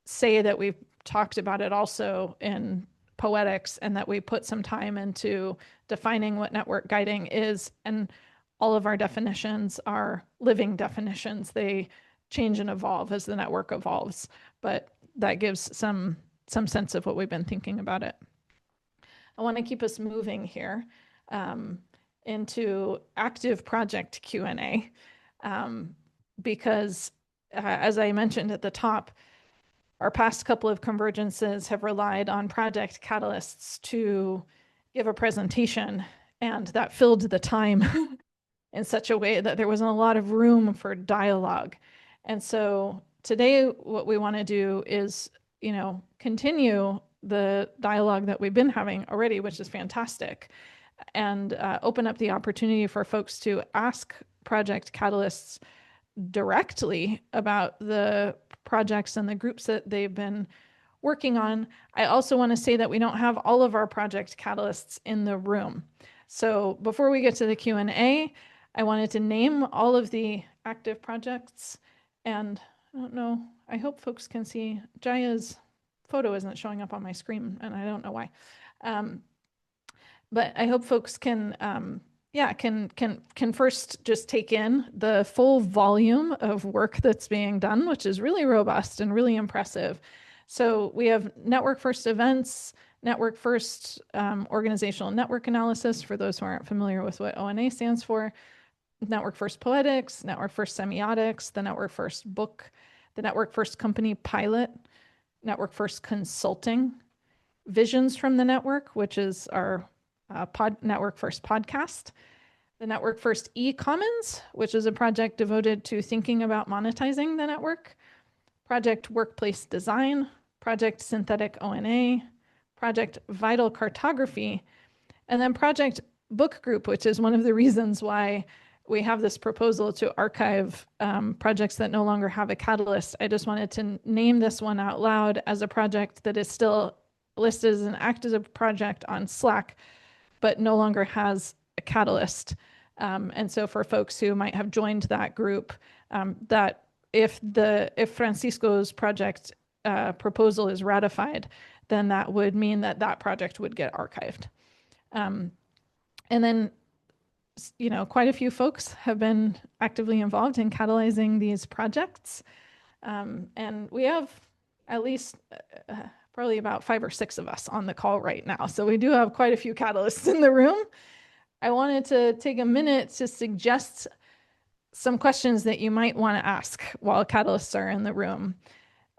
say that we've talked about it also in Poetics, and that we put some time into defining what network guiding is. And all of our definitions are living definitions. They change and evolve as the network evolves, but that gives some sense of what we've been thinking about it. I want to keep us moving here into active project Q&A, because as I mentioned at the top, our past couple of convergences have relied on project catalysts to give a presentation, and that filled the time in such a way that there wasn't a lot of room for dialogue. And so today, what we want to do is, continue the dialogue that we've been having already, which is fantastic, and open up the opportunity for folks to ask project catalysts directly about the projects and the groups that they've been working on. I also want to say that we don't have all of our project catalysts in the room. So before we get to the Q&A, I wanted to name all of the active projects. And I don't know, I hope folks can see Jaya's photo isn't showing up on my screen, and I don't know why. But I hope folks can first just take in the full volume of work that's being done, which is really robust and really impressive. So we have Network First events, Network First organizational network analysis, for those who aren't familiar with what ONA stands for, Network First Poetics, Network First Semiotics, the Network First book, the Network First company pilot, Network First consulting, Visions from the Network, which is our Network First podcast, the Network First e-Commons, which is a project devoted to thinking about monetizing the network, Project Workplace Design, Project Synthetic ONA, Project Vital Cartography, and then Project Book Group, which is one of the reasons why we have this proposal to archive projects that no longer have a catalyst. I just wanted to name this one out loud as a project that is still listed as an active project on Slack, but no longer has a catalyst. And so for folks who might have joined that group, that if Francisco's project proposal is ratified, then that would mean that that project would get archived. And then, quite a few folks have been actively involved in catalyzing these projects. And we have at least probably about 5 or 6 of us on the call right now. So we do have quite a few catalysts in the room. I wanted to take a minute to suggest some questions that you might want to ask while catalysts are in the room,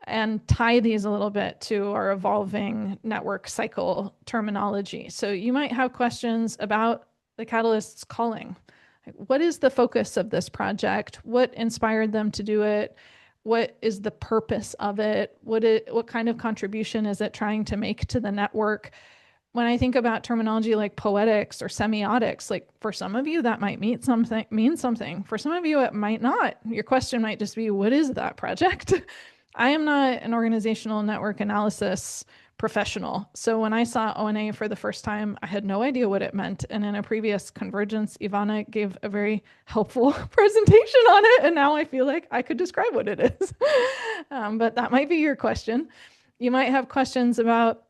and tie these a little bit to our evolving network cycle terminology. So you might have questions about the catalyst's calling. What is the focus of this project? What inspired them to do it? What is the purpose of it? What kind of contribution is it trying to make to the network? When I think about terminology like poetics or semiotics, like for some of you that might mean something. For some of you it might not. Your question might just be, what is that project? I am not an organizational network analysis professional. So when I saw ONA for the first time, I had no idea what it meant. And in a previous convergence, Ivana gave a very helpful presentation on it. And now I feel like I could describe what it is. But that might be your question. You might have questions about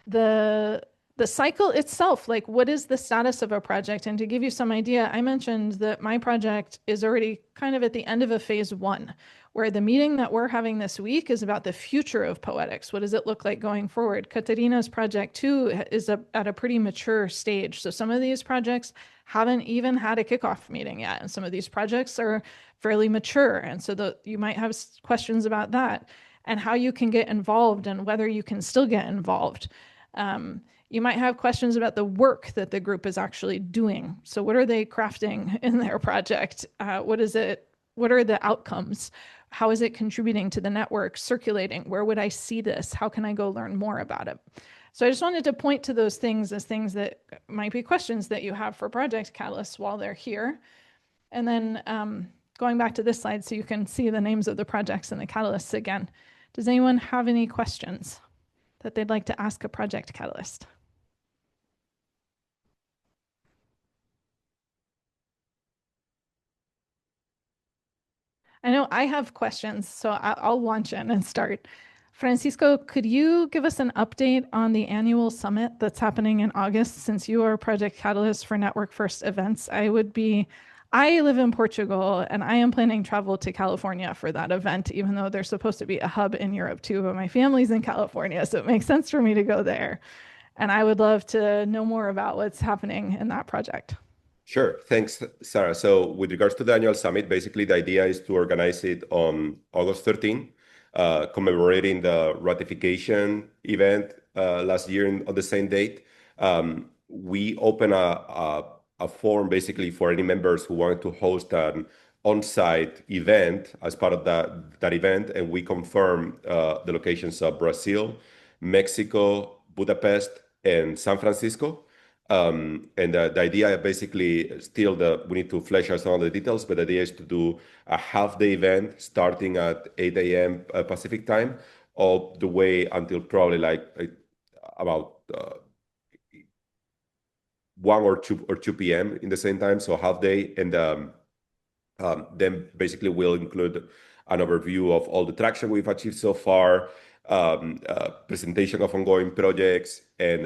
the cycle itself, like what is the status of a project? And to give you some idea, I mentioned that my project is already kind of at the end of a phase 1, where the meeting that we're having this week is about the future of poetics. What does it look like going forward? Katerina's project too is at a pretty mature stage. So some of these projects haven't even had a kickoff meeting yet. And some of these projects are fairly mature. And so you might have questions about that and how you can get involved and whether you can still get involved. You might have questions about the work that the group is actually doing. So what are they crafting in their project? What are the outcomes? How is it contributing to the network, circulating? Where would I see this? How can I go learn more about it? So I just wanted to point to those things as things that might be questions that you have for Project Catalyst while they're here. And then going back to this slide so you can see the names of the projects and the catalysts again. Does anyone have any questions that they'd like to ask a Project Catalyst? I know I have questions, so I'll launch in and start. Francisco, could you give us an update on the annual summit that's happening in August, since you are Project Catalyst for Network First events? I live in Portugal and I am planning travel to California for that event, even though there's supposed to be a hub in Europe too, but my family's in California, so it makes sense for me to go there. And I would love to know more about what's happening in that project. Sure. Thanks, Sarah. So with regards to the annual summit, basically the idea is to organize it on August 13, commemorating the ratification event last year on the same date. We open a forum basically for any members who want to host an on-site event as part of that event, and we confirm the locations of Brazil, Mexico, Budapest, and San Francisco. And the idea basically still we need to flesh out some of the details, but the idea is to do a half-day event starting at 8 a.m. Pacific time, all the way until probably about 1 or 2 p.m. in the same time, so half day. And then basically we'll include an overview of all the traction we've achieved so far, presentation of ongoing projects, and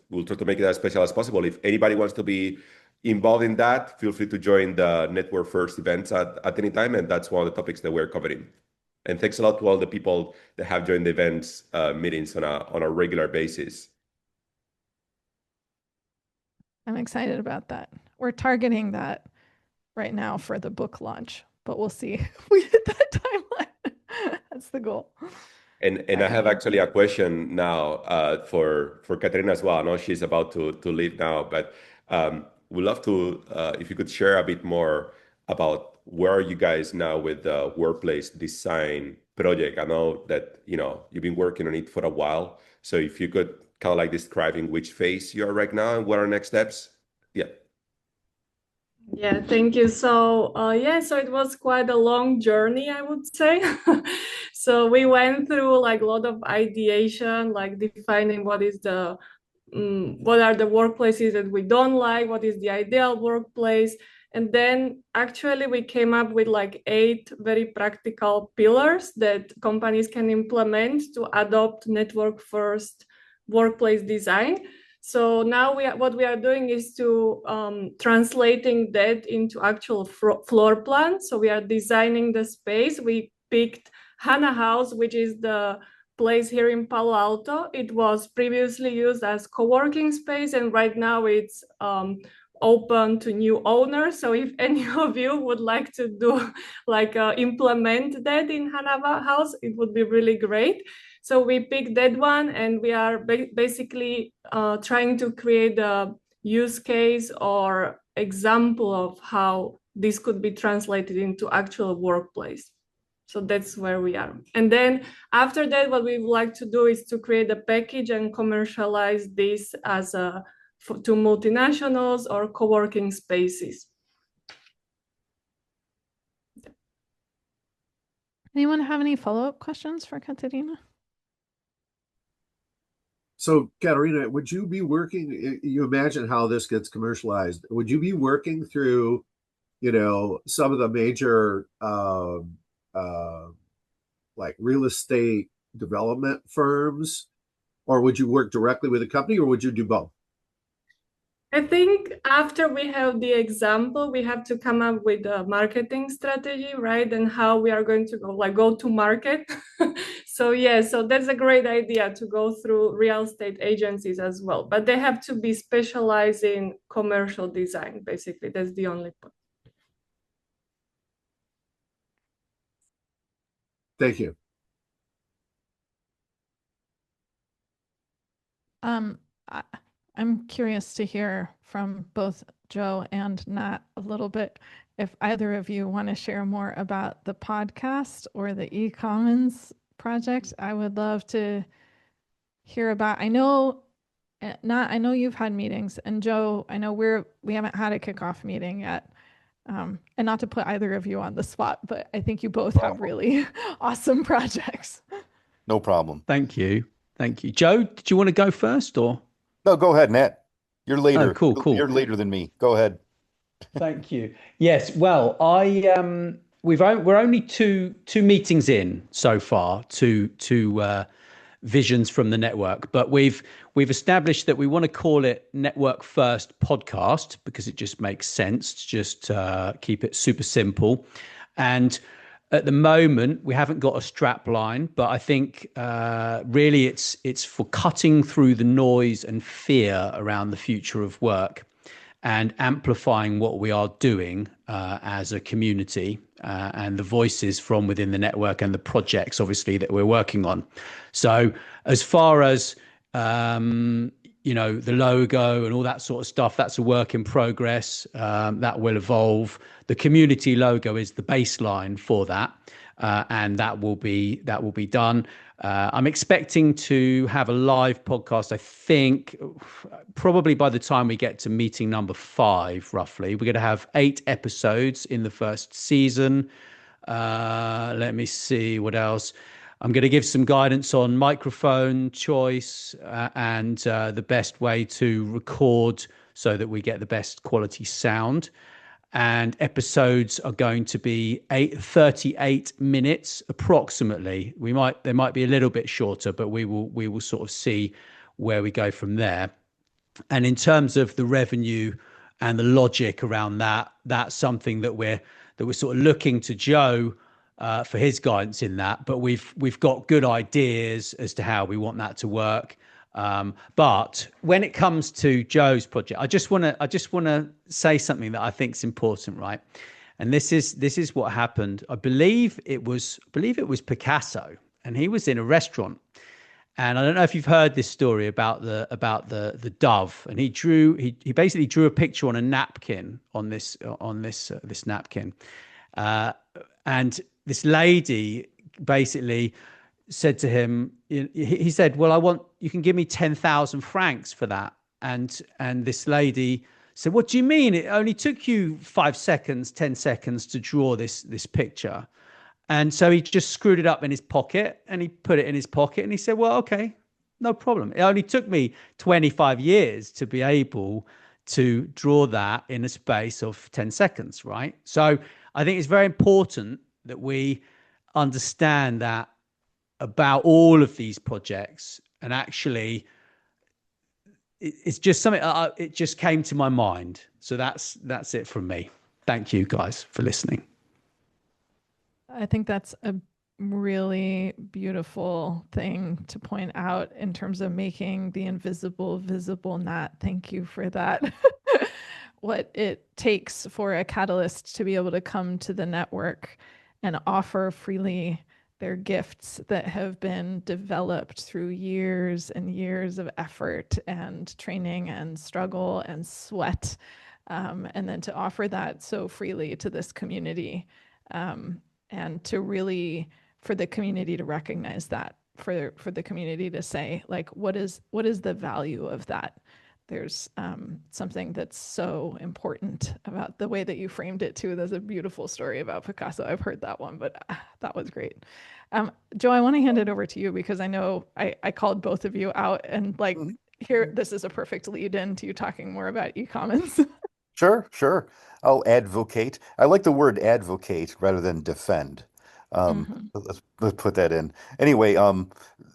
we'll try to make it as special as possible. If anybody wants to be involved in that, feel free to join the Network First events at any time, and that's one of the topics that we're covering. And thanks a lot to all the people that have joined the events meetings on a regular basis. I'm excited about that. We're targeting that right now for the book launch, but we'll see if we hit that timeline. That's the goal. And I have actually a question now for Katerina as well. I know she's about to leave now, but we'd love to, if you could share a bit more about where are you guys now with the workplace design project. I know that you've been working on it for a while, so if you could kind of describe in which phase you are right now and what are next steps. Yeah, thank you. So so it was quite a long journey, I would say. So we went through a lot of ideation, defining what are the workplaces that we don't like, what is the ideal workplace. And then actually we came up with 8 very practical pillars that companies can implement to adopt network first workplace design. So now what we are doing is to translating that into actual floor plan. So we are designing the space. We picked Hana House, which is the place here in Palo Alto. It was previously used as co-working space, and right now it's open to new owners. So if any of you would like to do implement that in Hana House, it would be really great. So we picked that one, and we are basically trying to create a use case or example of how this could be translated into actual workplace. So that's where we are. And then after that, what we would like to do is to create a package and commercialize this as to multinationals or co-working spaces. Anyone have any follow-up questions for Katerina? So, Katerina, would you be working, you imagine how this gets commercialized, would you be working through, some of the major real estate development firms, or would you work directly with a company, or would you do both? I think after we have the example, we have to come up with a marketing strategy, right? And how we are going to go to market. So yeah, so that's a great idea to go through real estate agencies as well. But they have to be specialized in commercial design, basically. That's the only point. Thank you. I'm curious to hear from both Joe and Nat a little bit if either of you want to share more about the podcast or the e-commons project. I would love to hear about. I know, Nat, I know you've had meetings, and Joe, I know we haven't had a kickoff meeting yet. And not to put either of you on the spot, but I think you both have really awesome projects. No problem. Thank you. Thank you. Joe, did you want to go first or? No, go ahead, Nat. You're later. Oh, cool. You're later than me. Go ahead. Thank you. Yes. Well, we're only two meetings in so far to visions from the network, but we've established that we want to call it Network First Podcast because it just makes sense to just keep it super simple. And at the moment, we haven't got a strap line, but I think really it's for cutting through the noise and fear around the future of work and amplifying what we are doing as a community and the voices from within the network and the projects, obviously, that we're working on. So as far as the logo and all that sort of stuff, that's a work in progress. That will evolve. The community logo is the baseline for that, and that will be done. I'm expecting to have a live podcast, I think, probably by the time we get to meeting number 5, roughly. We're going to have 8 episodes in the first season. Let me see what else. I'm going to give some guidance on microphone choice and the best way to record so that we get the best quality sound. And episodes are going to be 38 minutes approximately. They might be a little bit shorter, but we will sort of see where we go from there. And in terms of the revenue and the logic around that, that's something that we're sort of looking to Joe for his guidance in that. But we've got good ideas as to how we want that to work. But when it comes to Joe's project, I just want to say something that I think is important, right? And this is what happened. I believe it was Picasso, and he was in a restaurant, and I don't know if you've heard this story about the dove, and he basically drew a picture on a napkin on this napkin, and this lady basically said to him, he said, well, you can give me 10,000 francs for that. And this lady said, what do you mean? It only took you 5 seconds, 10 seconds to draw this picture. And so he just screwed it up in his pocket and he put it in his pocket and he said, well, okay, no problem. It only took me 25 years to be able to draw that in a space of 10 seconds, right? So I think it's very important that we understand that about all of these projects, and actually it's just something it just came to my mind. So that's it from me. Thank you guys for listening. I think that's a really beautiful thing to point out in terms of making the invisible visible. Nat, thank you for that. What it takes for a catalyst to be able to come to the network and offer freely their gifts that have been developed through years and years of effort and training and struggle and sweat, and then to offer that so freely to this community, and to really, for the community to recognize that, for the community to say, like, what is the value of that? There's something that's so important about the way that you framed it too. There's a beautiful story about Picasso. I've heard that one, but that was great. Joe, I want to hand it over to you because I know I called both of you out, and like here, this is a perfect lead in to you talking more about e-commons. Sure. I'll advocate. I like the word advocate rather than defend. Let's put that in. Anyway,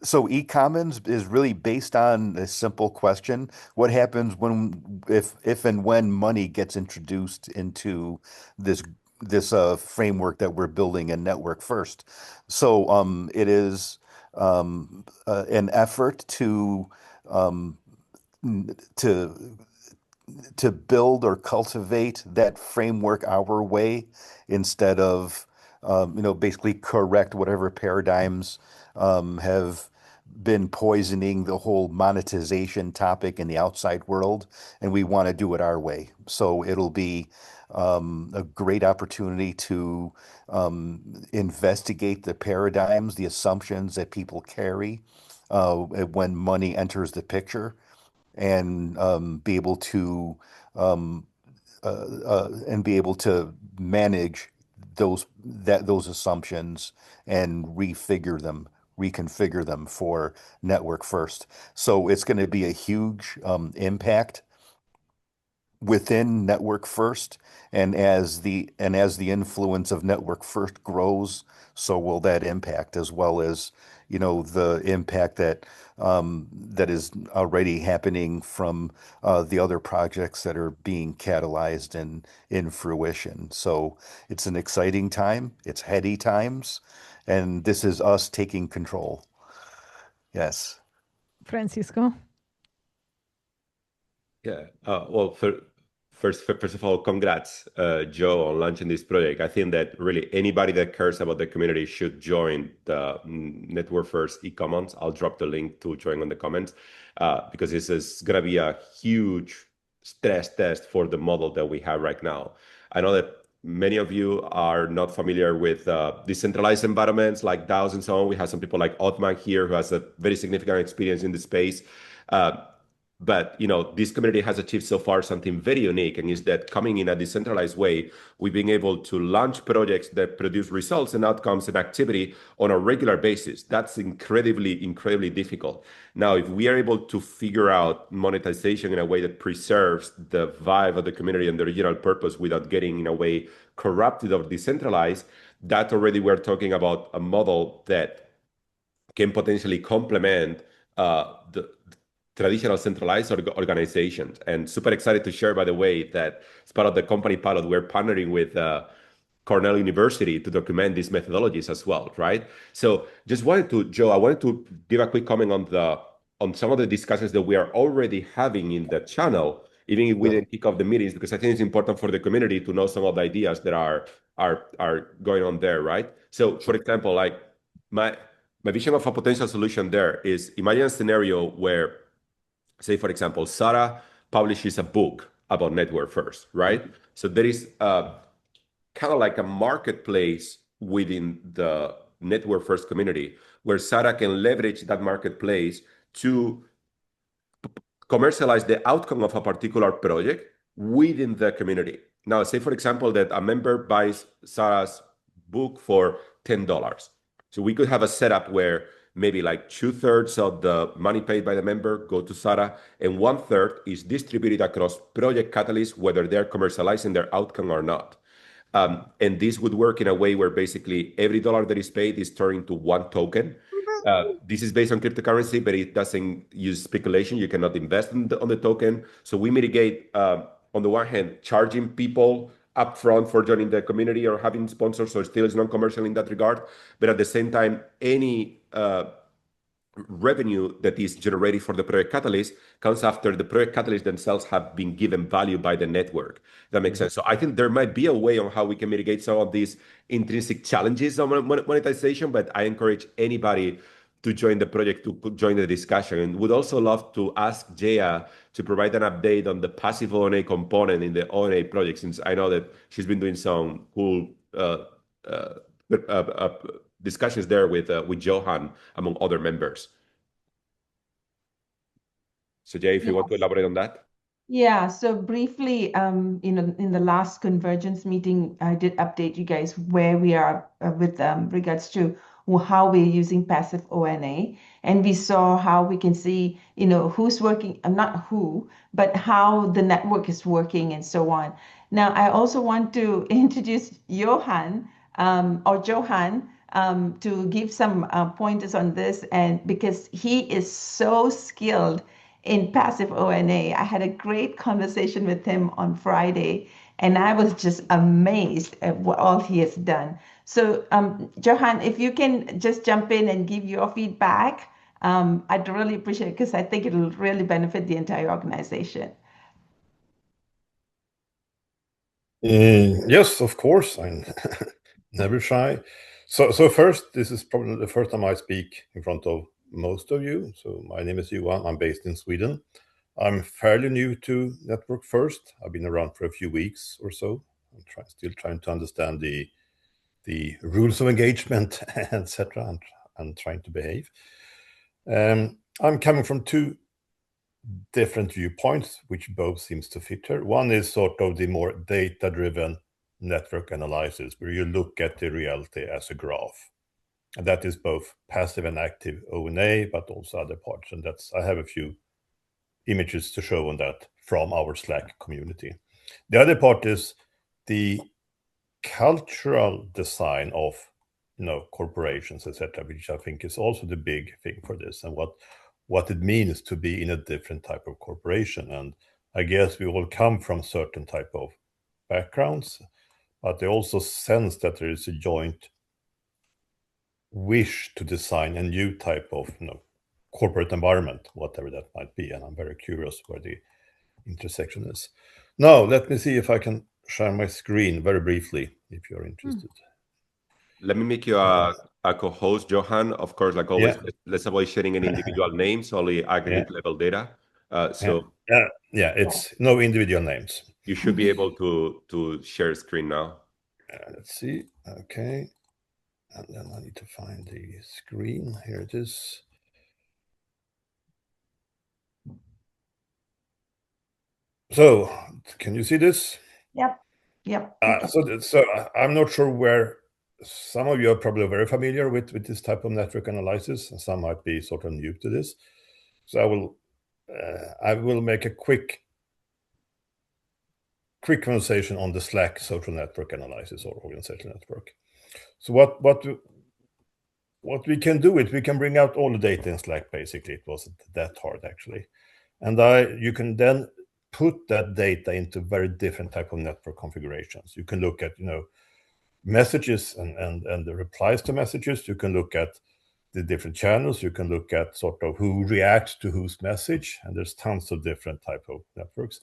so eCommons is really based on a simple question. What happens if and when money gets introduced into this framework that we're building in Network First? So it is an effort um, to to build or cultivate that framework our way instead of basically correct whatever paradigms have been poisoning the whole monetization topic in the outside world, and we want to do it our way. So it'll be a great opportunity to investigate the paradigms, the assumptions that people carry when money enters the picture, and um, be able to manage those assumptions and reconfigure them for Network First. So it's going to be a huge impact within Network First, and as the influence of Network First grows, so will that impact, as well as the impact that is already happening from the other projects that are being catalyzed and in fruition. So it's an exciting time. It's heady times, and this is us taking control. Yes. Francisco. Yeah. Well, first of all, congrats, Joe, on launching this project. I think that really anybody that cares about the community should join the Network First e-commons. I'll drop the link to join on the comments because this is going to be a huge stress test for the model that we have right now. I know that many of you are not familiar with decentralized environments like DAOs and so on. We have some people like Othman here who has a very significant experience in the space. But this community has achieved so far something very unique, and is that coming in a decentralized way, we've been able to launch projects that produce results and outcomes and activity on a regular basis. That's incredibly, incredibly difficult. Now, if we are able to figure out monetization in a way that preserves the vibe of the community and the original purpose without getting in a way corrupted or decentralized, that already we're talking about a model that can potentially complement the traditional centralized organizations. And super excited to share, by the way, that as part of the company pilot, we're partnering with Cornell University to document these methodologies as well, right? So just Joe, I wanted to give a quick comment on some of the discussions that we are already having in the channel, even if we didn't kick off the meetings, because I think it's important for the community to know some of the ideas that are going on there, right? So for example, like my vision of a potential solution there is, imagine a scenario where, say, for example, Sarah publishes a book about Network First, right? So there is kind of like a marketplace within the Network First community where Sarah can leverage that marketplace to commercialize the outcome of a particular project within the community. Now, say, for example, that a member buys Sarah's book for $10. So we could have a setup where maybe like 2/3 of the money paid by the member go to Sarah, and 1/3 is distributed across Project Catalyst, whether they're commercializing their outcome or not. And this would work in a way where basically every dollar that is paid is turned into one token. This is based on cryptocurrency, but it doesn't use speculation. You cannot invest on the token. So we mitigate, on the one hand, charging people upfront for joining the community or having sponsors, so still is non-commercial in that regard. But at the same time, any revenue that is generated for the Project Catalyst comes after the Project Catalyst themselves have been given value by the network. That makes sense. So I think there might be a way on how we can mitigate some of these intrinsic challenges on monetization, but I encourage anybody to join the project, to join the discussion. And would also love to ask Jaya to provide an update on the passive ONA component in the ONA project, since I know that she's been doing some cool discussions there with Johan, among other members. So Jay, if you want to elaborate on that. Yeah, so briefly, in the last convergence meeting, I did update you guys where we are with regards to how we're using passive ONA. And we saw how we can see, who's working, not who, but how the network is working and so on. Now, I also want to introduce Johan, to give some pointers on this, and because he is so skilled in passive ONA. I had a great conversation with him on Friday, and I was just amazed at what all he has done. So, Johan, if you can just jump in and give your feedback, I'd really appreciate it, because I think it'll really benefit the entire organization. Yes, of course. I'm never shy. So first, this is probably the first time I speak in front of most of you. So my name is Johan. I'm based in Sweden. I'm fairly new to Network First. I've been around for a few weeks or so. I'm still trying to understand the rules of engagement, etc., and trying to behave. I'm coming from two different viewpoints, which both seems to fit here. One is sort of the more data-driven network analysis, where you look at the reality as a graph. And that is both passive and active ONA, but also other parts. And I have a few images to show on that from our Slack community. The other part is the cultural design of corporations, etc., which I think is also the big thing for this, and what it means to be in a different type of corporation. And I guess we all come from certain type of backgrounds, but they also sense that there is a joint wish to design a new type of corporate environment, whatever that might be. And I'm very curious where the intersection is. Now, let me see if I can share my screen very briefly, if you're interested. Let me make you a co-host, Johan. Of course, like always, let's avoid sharing any individual names, only aggregate level data. It's no individual names. You should be able to share screen now. Let's see. Okay. And then I need to find the screen. Here it is. So, can you see this? Yep. So I'm not sure where some of you are probably very familiar with this type of network analysis, and some might be sort of new to this. So I will make a quick conversation on the Slack social network analysis or organizational network. So what we can do is we can bring out all the data in Slack. Basically, it wasn't that hard actually, and you can then put that data into very different type of network configurations. You can look at messages and the replies to messages. You can look at the different channels. You can look at sort of who reacts to whose message, and there's tons of different type of networks.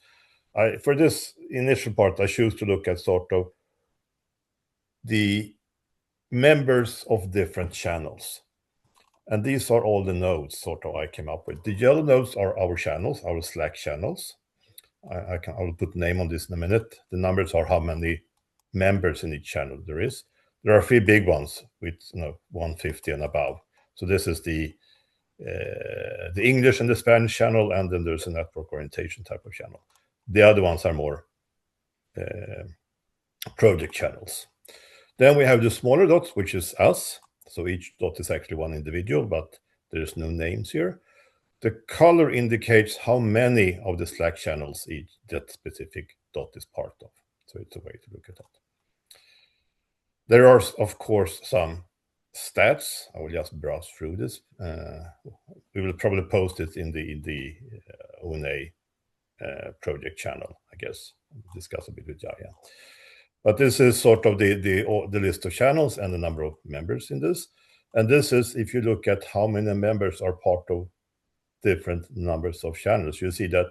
For this initial part, I choose to look at sort of the members of different channels. And these are all the nodes sort of I came up with. The yellow nodes are our channels, our Slack channels. I will put name on this in a minute. The numbers are how many members in each channel there is. There are 3 big ones with 150 and above. So this is the English and the Spanish channel, and then there's a network orientation type of channel. The other ones are more project channels. Then we have the smaller dots, which is us. So each dot is actually one individual, but there's no names here. The color indicates how many of the Slack channels that specific dot is part of. So it's a way to look at that. There are, of course, some stats. I will just browse through this. We will probably post it in the ONA project channel, I guess. We'll discuss a bit with Jaya. But this is sort of the list of channels and the number of members in this. And this is if you look at how many members are part of different numbers of channels. You see that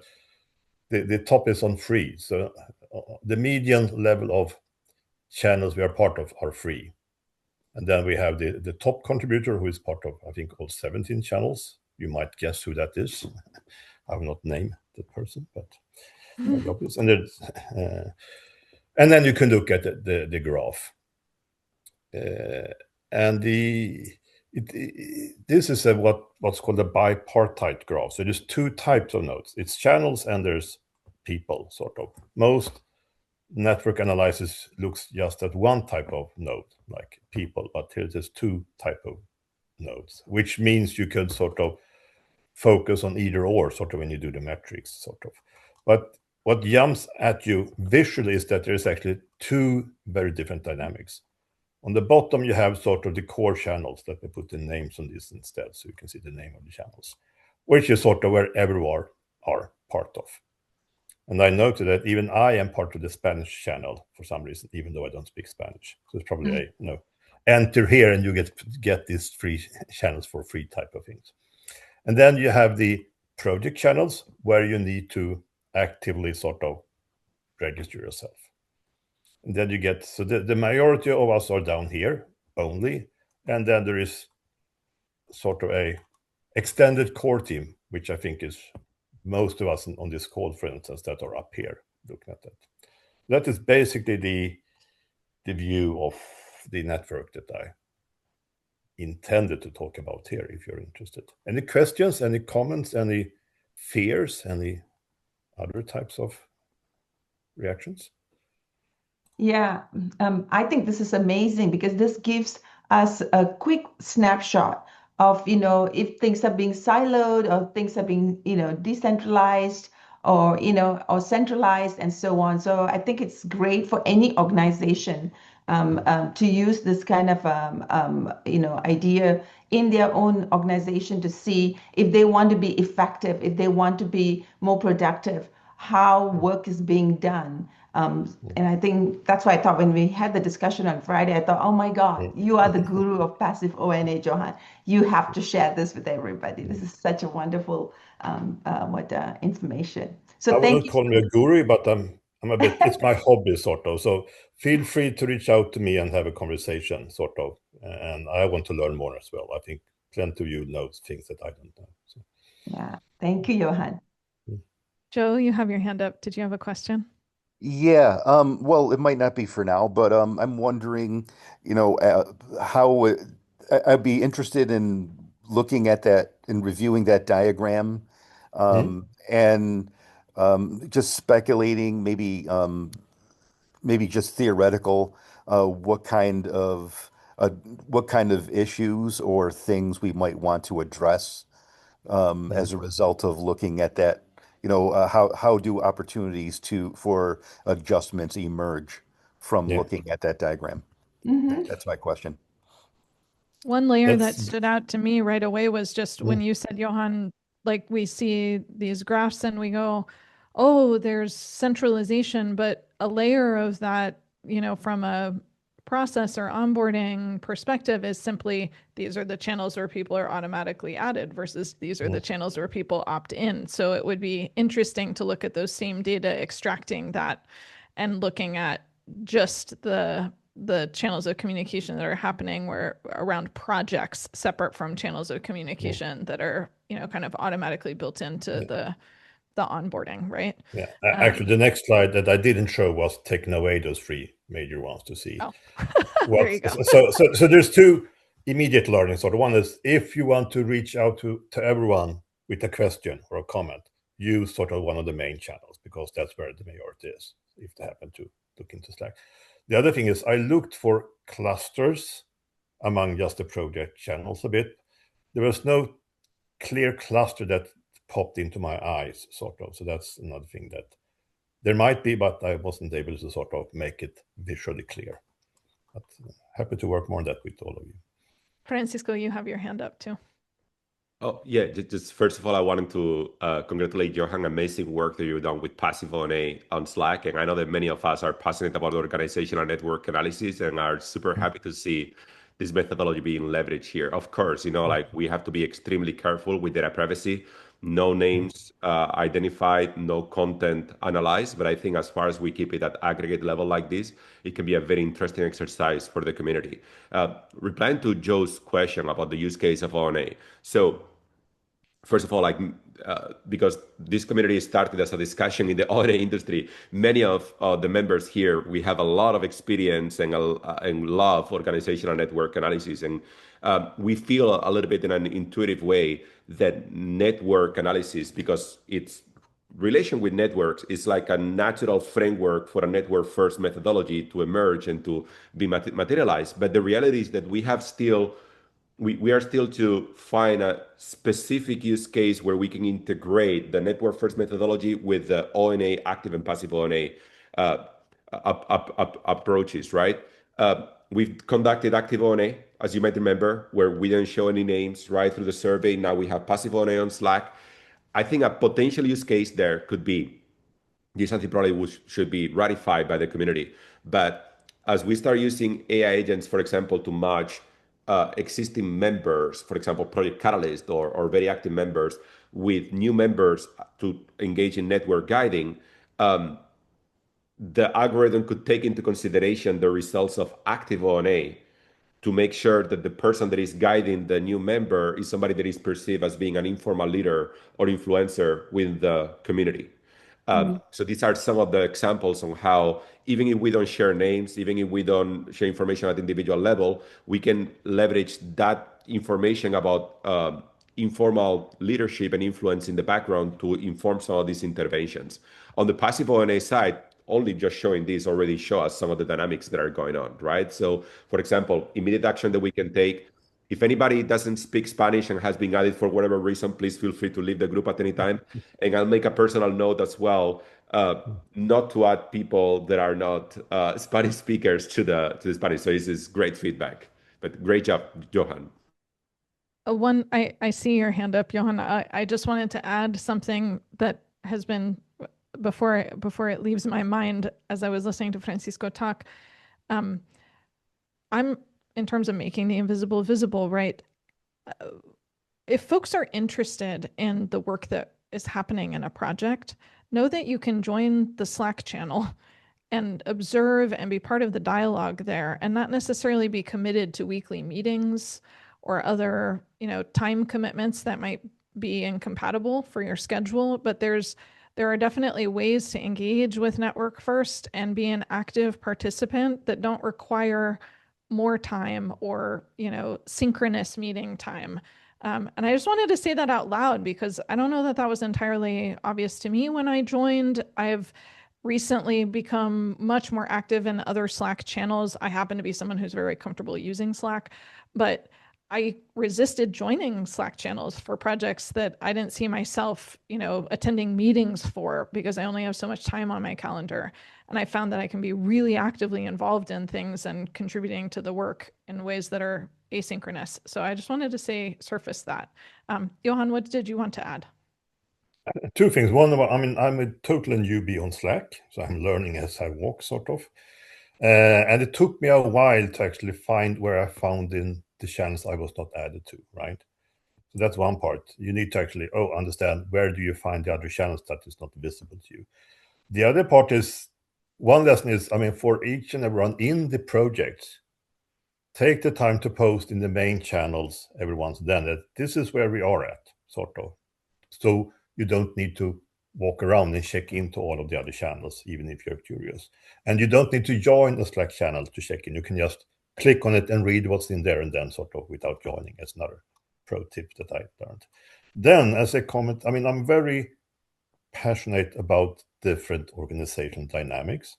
the top is on 3. So the median level of channels we are part of are 3. And then we have the top contributor, who is part of, I think, all 17 channels. You might guess who that is. I will not name the person, but obvious. And then you can look at the graph. And this is what's called a bipartite graph. So there's 2 types of nodes. It's channels and there's people, sort of. Most network analysis looks just at one type of node, like people, but here there's 2 type of nodes, which means you could sort of focus on either or, sort of, when you do the metrics, sort of. But what jumps at you visually is that there's actually 2 very different dynamics. On the bottom, you have sort of the core channels. Let me put the names on this instead so you can see the name of the channels, which is sort of where everyone are part of. And I noted that even I am part of the Spanish channel for some reason, even though I don't speak Spanish. So it's probably a, enter here and you get these free channels for free type of things. And then you have the project channels where you need to actively sort of register yourself. And then you get, so the majority of us are down here only. And then there is sort of a extended core team, which I think is most of us on this call, for instance, that are up here looking at that. That is basically the view of the network that I intended to talk about here, if you're interested. Any questions, any comments, any fears, any other types of reactions? Yeah, I think this is amazing because this gives us a quick snapshot of, if things are being siloed or things are being, decentralized or, or centralized and so on. So I think it's great for any organization to use this kind of, idea in their own organization to see if they want to be effective, if they want to be more productive, how work is being done. And I think that's why I thought when we had the discussion on Friday, I thought, oh my God, you are the guru of Passive ONA, Johan. You have to share this with everybody. This is such a wonderful information. So I thank wouldn't you. call me a guru, but I'm a bit, it's my hobby sort of. So feel free to reach out to me and have a conversation sort of. And I want to learn more as well. I think plenty of you know things that I don't know. So. Yeah, thank you, Johan. Joe, you have your hand up. Did you have a question? Yeah, well, it might not be for now, but I'm wondering, how I'd be interested in looking at that and reviewing that diagram, and just speculating, maybe just theoretical, what kind of issues or things we might want to address as a result of looking at that. How do opportunities for adjustments emerge from looking at that diagram? That's my question. One layer that stood out to me right away was just when you said, Johan, like we see these graphs and we go, oh, there's centralization, but a layer of that, from a process or onboarding perspective is simply these are the channels where people are automatically added versus these are the channels where people opt in. So it would be interesting to look at those same data, extracting that and looking at just the channels of communication that are happening where around projects separate from channels of communication that are, kind of automatically built into the onboarding, right? Yeah, actually, the next slide that I didn't show was taking away those three major ones to see. Oh. There you go. So there's two immediate learning. So the one is if you want to reach out to everyone with a question or a comment, use sort of one of the main channels because that's where the majority is, if they happen to look into Slack. The other thing is I looked for clusters among just the project channels a bit. There was no clear cluster that popped into my eyes, sort of. So that's another thing that there might be, but I wasn't able to sort of make it visually clear. But happy to work more on that with all of you. Francisco, you have your hand up too. Oh, yeah, just first of all, I wanted to congratulate Johan. Amazing work that you've done with Passive ONA on Slack. And I know that many of us are passionate about organizational network analysis and are super happy to see this methodology being leveraged here. Of course, like we have to be extremely careful with data privacy, no names identified, no content analyzed. But I think as far as we keep it at aggregate level like this, it can be a very interesting exercise for the community. Replying to Joe's question about the use case of ONA. So first of all, because this community started as a discussion in the ONA industry, many of the members here, we have a lot of experience and love organizational network analysis. And we feel a little bit in an intuitive way that network analysis, because its relation with networks is like a natural framework for a network first methodology to emerge and to be materialized. But the reality is that we are still to find a specific use case where we can integrate the network first methodology with the ONA, active and passive ONA approaches, right? we've conducted active ONA, as you might remember, where we didn't show any names right through the survey. Now we have passive ONA on Slack. I think a potential use case there could be, this something probably should be ratified by the community. But as we start using AI agents, for example, to merge existing members, for example, Project Catalyst or very active members with new members to engage in network guiding, the algorithm could take into consideration the results of active ONA to make sure that the person that is guiding the new member is somebody that is perceived as being an informal leader or influencer with the community. So these are some of the examples on how, even if we don't share names, even if we don't share information at the individual level, we can leverage that information about informal leadership and influence in the background to inform some of these interventions. On the passive ONA side, only just showing this already show us some of the dynamics that are going on, right? So, for example, immediate action that we can take. If anybody doesn't speak Spanish and has been added for whatever reason, please feel free to leave the group at any time. And I'll make a personal note as well, not to add people that are not Spanish speakers to the Spanish. So this is great feedback. But great job, Johan. I see your hand up, Johan. I just wanted to add something that has been before it leaves my mind as I was listening to Francisco talk. I'm in terms of making the invisible visible, right? If folks are interested in the work that is happening in a project, know that you can join the Slack channel and observe and be part of the dialogue there, and not necessarily be committed to weekly meetings or other, time commitments that might be incompatible for your schedule. But there are definitely ways to engage with Network First and be an active participant that don't require more time or, synchronous meeting time. And I just wanted to say that out loud because I don't know that that was entirely obvious to me when I joined. I've recently become much more active in other Slack channels. I happen to be someone who's very comfortable using Slack, but I resisted joining Slack channels for projects that I didn't see myself, attending meetings for because I only have so much time on my calendar. And I found that I can be really actively involved in things and contributing to the work in ways that are asynchronous. So I just wanted to surface that. Johan, what did you want to add? Two things. One, I'm a total newbie on Slack, so I'm learning as I walk, sort of. And it took me a while to actually find where I found in the channels I was not added to, right? So that's one part. You need to actually understand where do you find the other channels that is not visible to you. The other part is, one lesson is, for each and everyone in the project, take the time to post in the main channels every once and then that this is where we are at, sort of. So you don't need to walk around and check into all of the other channels, even if you're curious. And you don't need to join a Slack channel to check in. You can just click on it and read what's in there and then sort of without joining. It's another pro tip that I learned. Then as a comment, I'm very passionate about different organization dynamics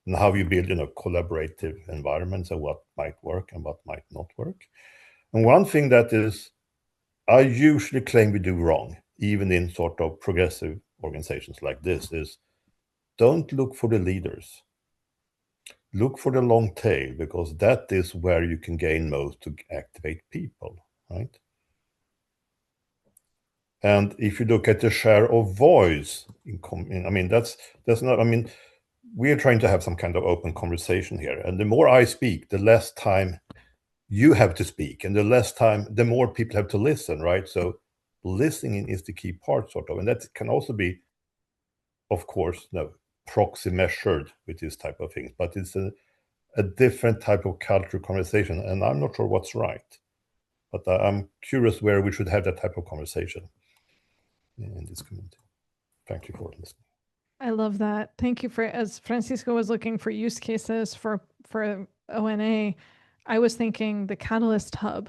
and how you build, collaborative environments and what might work and what might not work. And one thing that is, I usually claim we do wrong, even in sort of progressive organizations like this, is don't look for the leaders. Look for the long tail, because that is where you can gain most to activate people, right? And if you look at the share of voice, that's not, we are trying to have some kind of open conversation here. And the more I speak, the less time you have to speak, and the more people have to listen, right? So listening is the key part, sort of. And that can also be, of course, proxy measured with this type of things, but it's a different type of cultural conversation, and I'm not sure what's right, but I'm curious where we should have that type of conversation in this community. Thank you for listening. I love that. Thank you as Francisco was looking for use cases for ONA, I was thinking the Catalyst Hub,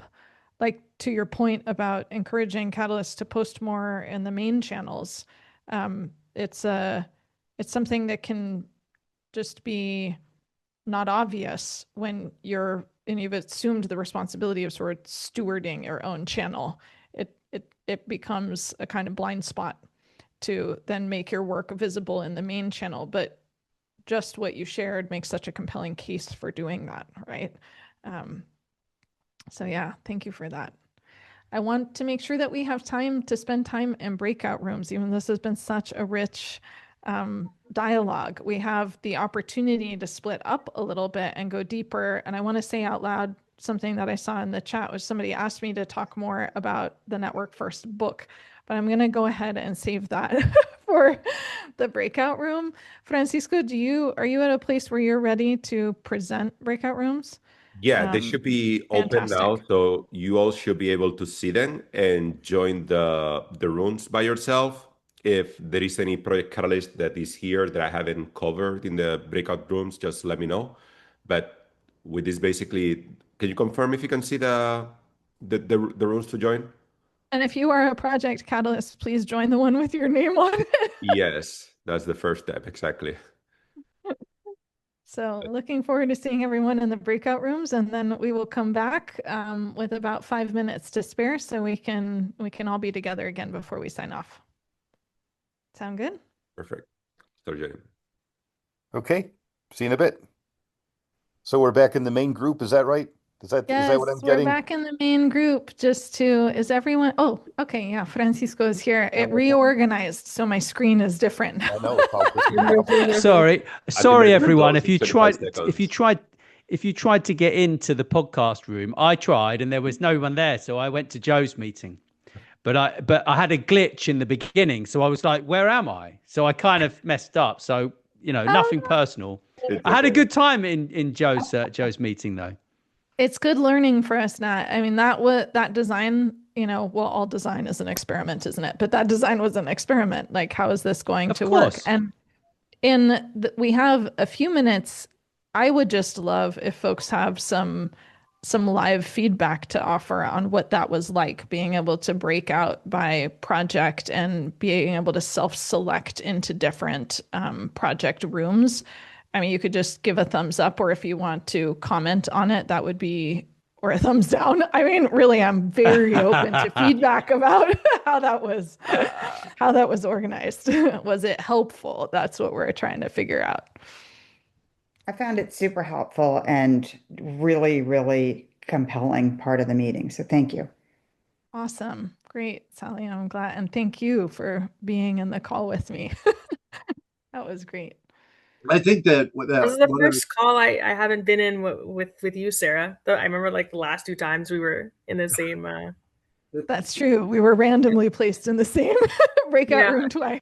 like to your point about encouraging Catalyst to post more in the main channels. It's something that can just be not obvious when you've assumed the responsibility of sort of stewarding your own channel. It becomes a kind of blind spot to then make your work visible in the main channel. But just what you shared makes such a compelling case for doing that, right? So yeah, thank you for that. I want to make sure that we have time to spend time in breakout rooms, even though this has been such a rich dialogue. We have the opportunity to split up a little bit and go deeper. And I want to say out loud something that I saw in the chat, was somebody asked me to talk more about the Network First book, but I'm going to go ahead and save that for the breakout room. Francisco, are you at a place where you're ready to present breakout rooms? Yeah, they should be open now, so you all should be able to see them and join the rooms by yourself. If there is any project catalyst that is here that I haven't covered in the breakout rooms, just let me know. But with this, basically, can you confirm if you can see the rooms to join? And if you are a project catalyst, please join the one with your name on it. Yes, that's the first step, exactly. So looking forward to seeing everyone in the breakout rooms, and then we will come back with about 5 minutes to spare, so we can all be together again before we sign off. Sound good? Perfect. Start joining. Okay, see you in a bit. So we're back in the main group, is that right? Is that what I'm getting? We're back in the main group. Is everyone? Oh, okay, yeah. Francisco is here. It reorganized, so my screen is different now. I know. Sorry, everyone. If you tried to get into the podcast room, I tried, and there was no one there, so I went to Joe's meeting. But I had a glitch in the beginning, so I was like, "Where am I?" So I kind of messed up. So nothing personal. I had a good time in Joe's meeting, though. It's good learning for us, Nat. I mean, that design, all design is an experiment, isn't it? But that design was an experiment. Like, how is this going to work? And we have a few minutes. I would just love if folks have some live feedback to offer on what that was like, being able to break out by project and being able to self-select into different project rooms. I mean, you could just give a thumbs up, or if you want to comment on it, that would be, or a thumbs down. I mean, really, I'm very open to feedback about how that was organized. Was it helpful? That's what we're trying to figure out. I found it super helpful and really, really compelling part of the meeting. So thank you. Awesome. Great, Sally. I'm glad. And thank you for being in the call with me. That was great. I think that this is the first call I haven't been in with you, Sarah. I remember like the last 2 times we were in the same. That's true. We were randomly placed in the same breakout room twice.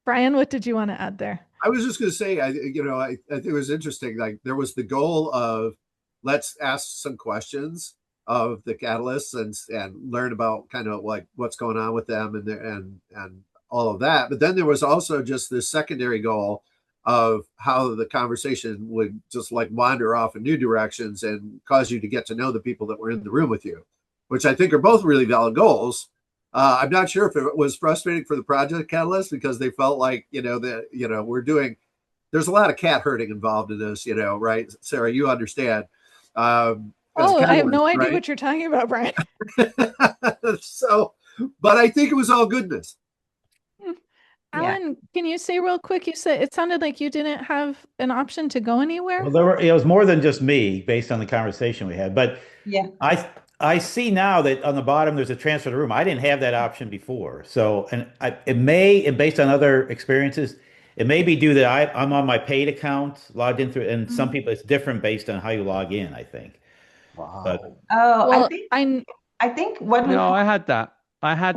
Brian, what did you want to add there? I was just going to say, I think it was interesting. Like, there was the goal of let's ask some questions of the catalysts and learn about kind of like what's going on with them and all of that. But then there was also just this secondary goal of how the conversation would just like wander off in new directions and cause you to get to know the people that were in the room with you, which I think are both really valid goals. I'm not sure if it was frustrating for the project catalyst because they felt like, there's a lot of cat herding involved in this, right? Sarah, you understand. I have no idea what you're talking about, Brian. But I think it was all goodness. Alan, can you say real quick? You said it sounded like you didn't have an option to go anywhere. Well, it was more than just me based on the conversation we had. But yeah, I see now that on the bottom there's a transfer to room. I didn't have that option before. So, and based on other experiences, it may be due that I'm on my paid account logged in through, and some people it's different based on how you log in, I think. Wow. But, I think what no, I had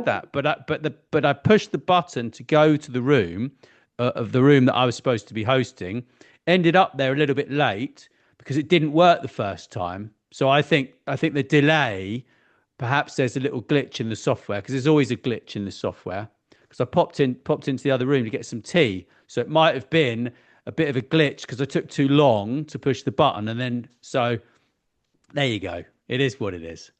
that, but I pushed the button to go to the room of the room that I was supposed to be hosting. Ended up there a little bit late because it didn't work the first time. So I think the delay, perhaps there's a little glitch in the software, because there's always a glitch in the software. Because I popped into the other room to get some tea, so it might have been a bit of a glitch because I took too long to push the button, and then so there you go. It is what it is.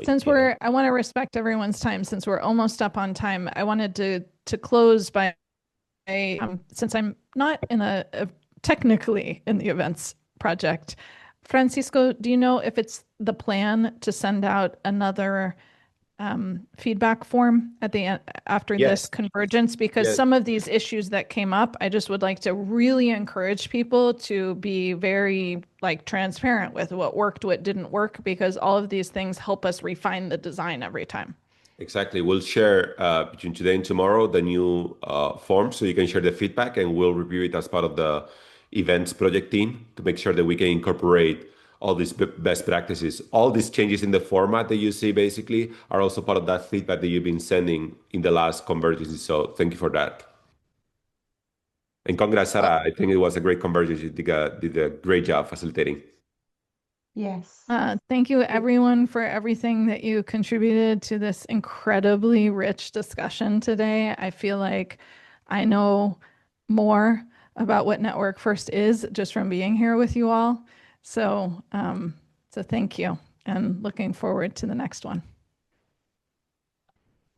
Since I want to respect everyone's time, since we're almost up on time, I wanted to close by, since I'm not technically in the events project, Francisco, do you know if it's the plan to send out another feedback form at the end after Yes. this convergence, because Yes. some of these issues that came up, I just would like to really encourage people to be very transparent with what worked, what didn't work, because all of these things help us refine the design every time. Exactly. We'll share between today and tomorrow the new form so you can share the feedback, and we'll review it as part of the events project team to make sure that we can incorporate all these best practices. All these changes in the format that you see basically are also part of that feedback that you've been sending in the last convergence. So thank you for that. And congrats, Sarah. I think it was a great convergence. You did a great job facilitating. Yes. Thank you, everyone, for everything that you contributed to this incredibly rich discussion today. I feel like I know more about what Network First is just from being here with you all. So, thank you, and looking forward to the next one.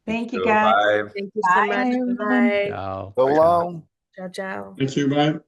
Thank you, guys. Bye. Thank you so Bye. much. Bye. Ciao. So long. Ciao, ciao. Thank you. Bye.